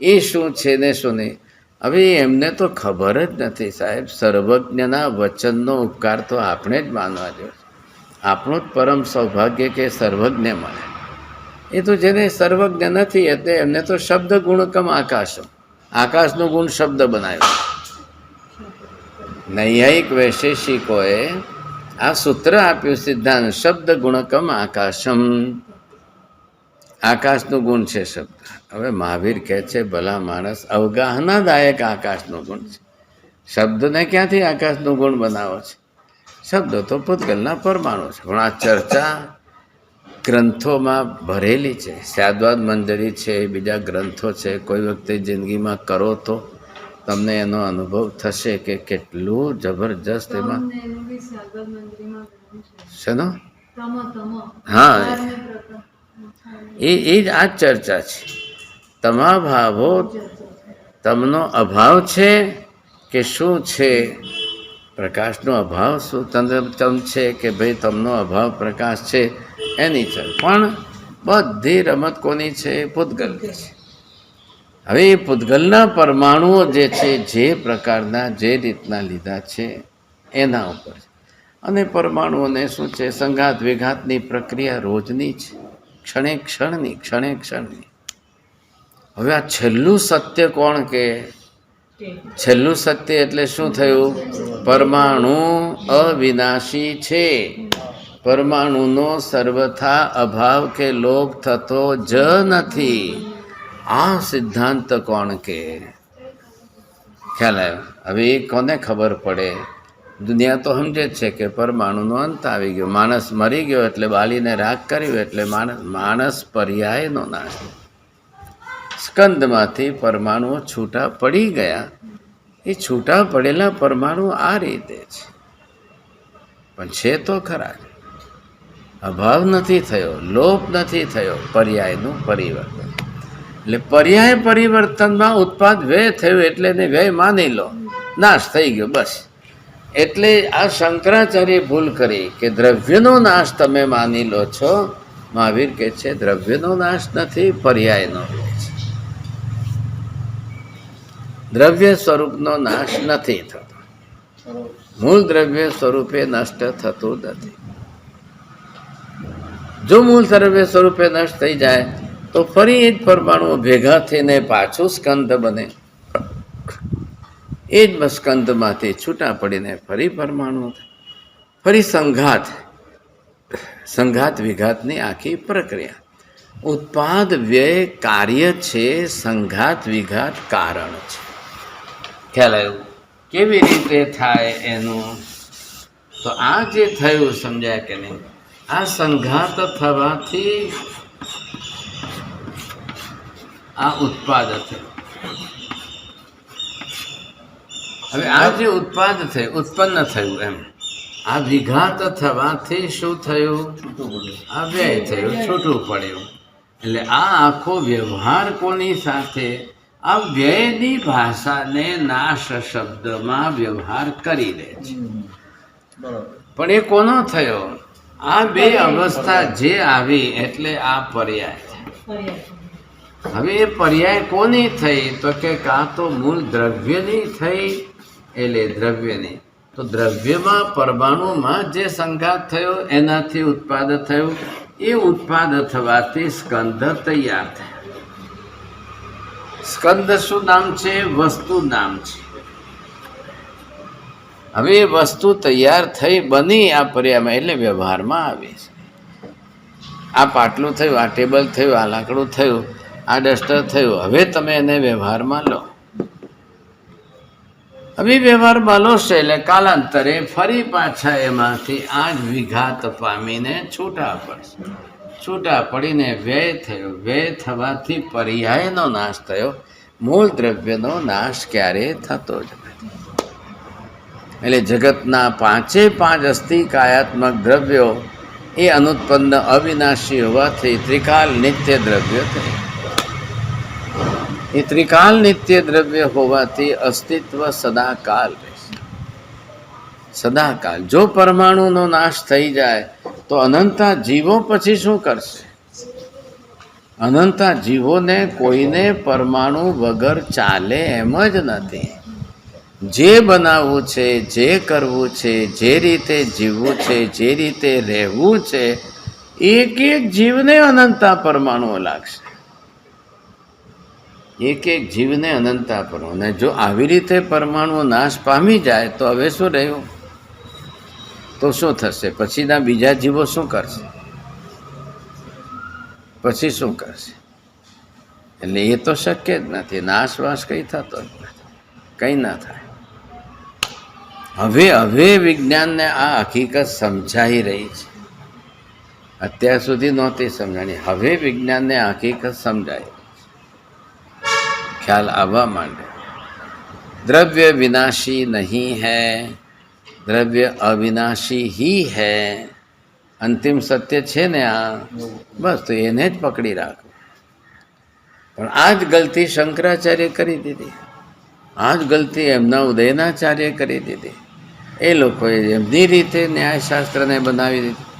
એ શું છે ને શું નહીં. હવે એમને તો ખબર જ નથી સાહેબ. સર્વજ્ઞના વચનનો ઉપકાર તો આપણે જ માનવા જોઈએ. આપણું જ પરમ સૌભાગ્ય કે સર્વજ્ઞ મળે. એ તો જેને સર્વજ્ઞ નથી એટલે એમને તો શબ્દ ગુણકમ આકાશો, આકાશનું ગુણ શબ્દ બનાવ્યો. નૈયાયિક વૈશેષિકોએ આ સૂત્ર આપ્યું સિદ્ધાંત શબ્દ ગુણકમ આકાશમ. આકાશનું ગુણ છે શબ્દ. હવે મહાવીર કહે છે ભલા માણસ અવગાહનાદાયક આકાશનું ગુણ છે. શબ્દને ક્યાંથી આકાશનું ગુણ બનાવો છે? શબ્દો તો પૂતગલના પરમાણુ છે. પણ આ ચર્ચા ગ્રંથોમાં ભરેલી છે. સ્યાદવાદ મંજરી છે, બીજા ગ્રંથો છે. કોઈ વખતે જિંદગીમાં કરો તો તમને એનો અનુભવ થશે કે કેટલું જબરજસ્ત એમાં શેનો હા એ જ આ ચર્ચા છે. તમા ભાવો તમનો અભાવ છે કે શું છે? પ્રકાશનો અભાવ શું તમ છે કે ભાઈ તમનો અભાવ પ્રકાશ છે એની છે. પણ બધી રમત કોની છે? પૂતગલની છે. હવે એ પૂતગલના પરમાણુઓ જે છે જે પ્રકારના જે રીતના લીધા છે એના ઉપર. અને પરમાણુઓને શું છે? સંઘાત વિઘાતની પ્રક્રિયા રોજની છે, ક્ષણે ક્ષણની. હવે આ છેલ્લું સત્ય કોણ કે? છેલ્લું સત્ય એટલે શું થયું? પરમાણુ અવિનાશી છે. પરમાણુનો સર્વથા અભાવ કે લોપ થતો જ નથી. આ સિદ્ધાંત કોણ કે? ખ્યાલ આવ્યો? હવે એ કોને ખબર પડે? દુનિયા તો સમજે જ છે કે પરમાણુનો અંત આવી ગયો. માણસ મરી ગયો એટલે બાલીને રાખ કર્યું એટલે માણસ પર્યાયનો નાશ. સ્કંદમાંથી પરમાણુઓ છૂટા પડી ગયા. એ છૂટા પડેલા પરમાણુ આ રીતે છે. પણ છે તો ખરા. અભાવ નથી થયો, લોપ નથી થયો, પર્યાયનું પરિવર્તન. એટલે પર્યાય પરિવર્તનમાં ઉત્પાદ વ્યય થયું એટલે એને વ્યય માની લો, નાશ થઈ ગયો બસ. એટલે આ શંકરાચાર્ય ભૂલ કરી કે દ્રવ્યનો નાશ તમે માની લો છો. મહાવીર કહે છે દ્રવ્યનો નાશ નથી, પર્યાયનો છે. દ્રવ્ય સ્વરૂપનો નાશ નથી થતો. મૂળ દ્રવ્ય સ્વરૂપે નષ્ટ થતું નથી. જો મૂળ દ્રવ્ય સ્વરૂપે નષ્ટ થઈ જાય તો ફરી એ જ પરમાણુઓ ભેગા થઈને પાછું સ્કંદ બને. એ જ સ્કંદમાંથી છૂટા પડીને ફરી પરમાણુ, ફરી સંઘાત વિઘાતની આખી પ્રક્રિયા. ઉત્પાદ વ્યય કાર્ય છે, સંઘાત વિઘાત કારણ છે. ખ્યાલ આવ્યું? કેવી રીતે થાય એનું? તો આ જે થયું સમજાય કે નહીં? આ સંઘાત થવાથી આ ઉત્પાદ થયું. હવે આ જે ઉત્પાદ થયું, ઉત્પન્ન થયું એમ. આ વિઘાત થવાથી શું થયું? આ વ્યય થયું, છૂટું પડ્યું. એટલે આ આખો વ્યવહાર કોની સાથે? આ વ્યયની ભાષાને નાશ શબ્દમાં વ્યવહાર કરી દે છે. પણ એ કોનો થયો? આ બે અવસ્થા જે આવી એટલે આ પર્યાય. હવે એ પર્યાય કોની થઈ? તો કે કાં તો મૂળ દ્રવ્યની થઈ, એટલે દ્રવ્યની. તો દ્રવ્યમાં પરમાણુમાં જે સંઘાત થયો એનાથી ઉત્પાદ થયું. એ ઉત્પાદ થવાથી સ્કંદ તૈયાર થયા. સ્કંદ શું નામ છે? વસ્તુ નામ છે. હવે એ વસ્તુ તૈયાર થઈ બની આ પર્યાયમાં એટલે વ્યવહારમાં આવી છે. આ પાટલું થયું, આ ટેબલ થયું, આ લાકડું થયું, આ ડસ્ટર થયું. હવે તમે એને વ્યવહારમાં લો. હવે વ્યવહારમાં લો છે એટલે કાલાંતરે ફરી પાછા એમાંથી આ જ વિઘાત પામીને છૂટા પડશે. છૂટા પડીને વ્યય થયો. વ્યય થવાથી પર્યાયનો નાશ થયો. મૂળ દ્રવ્યનો નાશ ક્યારેય થતો જ નથી. એટલે જગતના 5 અસ્થિ કાયાત્મક દ્રવ્યો એ અનુત્પન્ન અવિનાશી હોવાથી ત્રિકાલ નિત્ય દ્રવ્ય થયા. એ ત્રિકાલ નિત્ય દ્રવ્ય હોવાથી અસ્તિત્વ સદાકાલ રહેશે. સદાકાલ. જો પરમાણુનો નાશ થઈ જાય તો અનંતા જીવો પછી શું કરશે? અનંતા જીવોને કોઈને પરમાણુ વગર ચાલે એમ જ નથી. જે બનાવવું છે, જે કરવું છે, જે રીતે જીવવું છે, જે રીતે રહેવું છે, એક એક જીવને અનંતા પરમાણુઓ લાગશે. એક એક જીવને અનંતાપણું. અને જો આવી રીતે પરમાણુ નાશ પામી જાય તો હવે શું રહ્યું? તો શું થશે? પછીના બીજા જીવો શું કરશે? પછી શું કરશે? એટલે એ તો શક્ય જ નથી. નાશવાસ કંઈ થતો જ નથી, કંઈ ના થાય. હવે વિજ્ઞાનને આ હકીકત સમજાઈ રહી છે. અત્યાર સુધી નહોતી સમજાણી, હવે વિજ્ઞાનને આ હકીકત સમજાય, ખ્યાલ આવવા માંડે. દ્રવ્ય વિનાશી નહીં હૈ, દ્રવ્ય અવિનાશી હી હૈ. અંતિમ સત્ય છે ને આ, બસ તો એને જ પકડી રાખો. પણ આ જ ગલતી શંકરાચાર્ય કરી દીધી, આ જ ગલતી એમના ઉદયનાચાર્ય કરી દીધી. એ લોકોએ એમની રીતે ન્યાયશાસ્ત્રને બનાવી દીધી,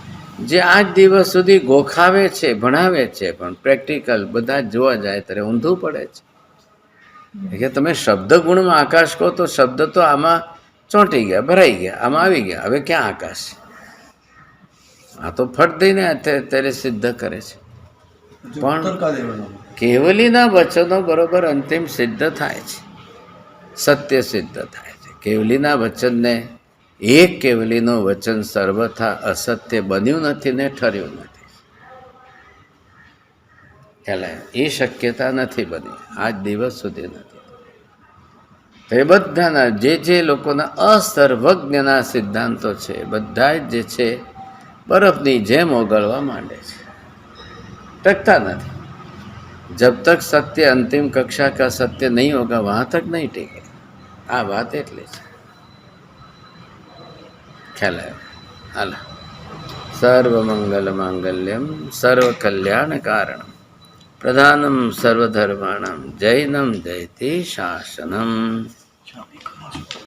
જે આજ દિવસ સુધી ગોખાવે છે, ભણાવે છે, પણ પ્રેક્ટિકલ બધા જ જોવા જાય ત્યારે ઊંધું પડે છે. કે તમે શબ્દ ગુણમાં આકાશ કહો તો શબ્દ તો આમાં ચોંટી ગયા, ભરાઈ ગયા, આમાં આવી ગયા, હવે ક્યાં આકાશ? આ તો ફટ દઈને અત્યારે સિદ્ધ કરે છે. પણ કેવલીના વચનો બરોબર અંતિમ સિદ્ધ થાય છે, સત્ય સિદ્ધ થાય છે. કેવલીના વચનને એક કેવલીનું વચન સર્વથા અસત્ય બન્યું નથી ને ઠર્યું નથી. ખ્યાલ એ શક્યતા નથી બની, આજ દિવસ સુધી નથી. તો એ બધાના જે લોકોના અસર્વજ્ઞના સિદ્ધાંતો છે, બધા જ જે છે બરફની જેમ ઓગળવા માંડે છે, ટકતા નથી. जब तक सत्य अंतिम कक्षा का सत्य नहीं होगा वहाँ तक नहीं टिके. આ વાત એટલી છે. ખ્યાલ આવ્યો? હાલ. સર્વમંગલ માંગલ્યમ સર્વ કલ્યાણ કારણમ પ્રધાનમ સર્વધર્માણમ જૈનમ જયતિ શાસનમ.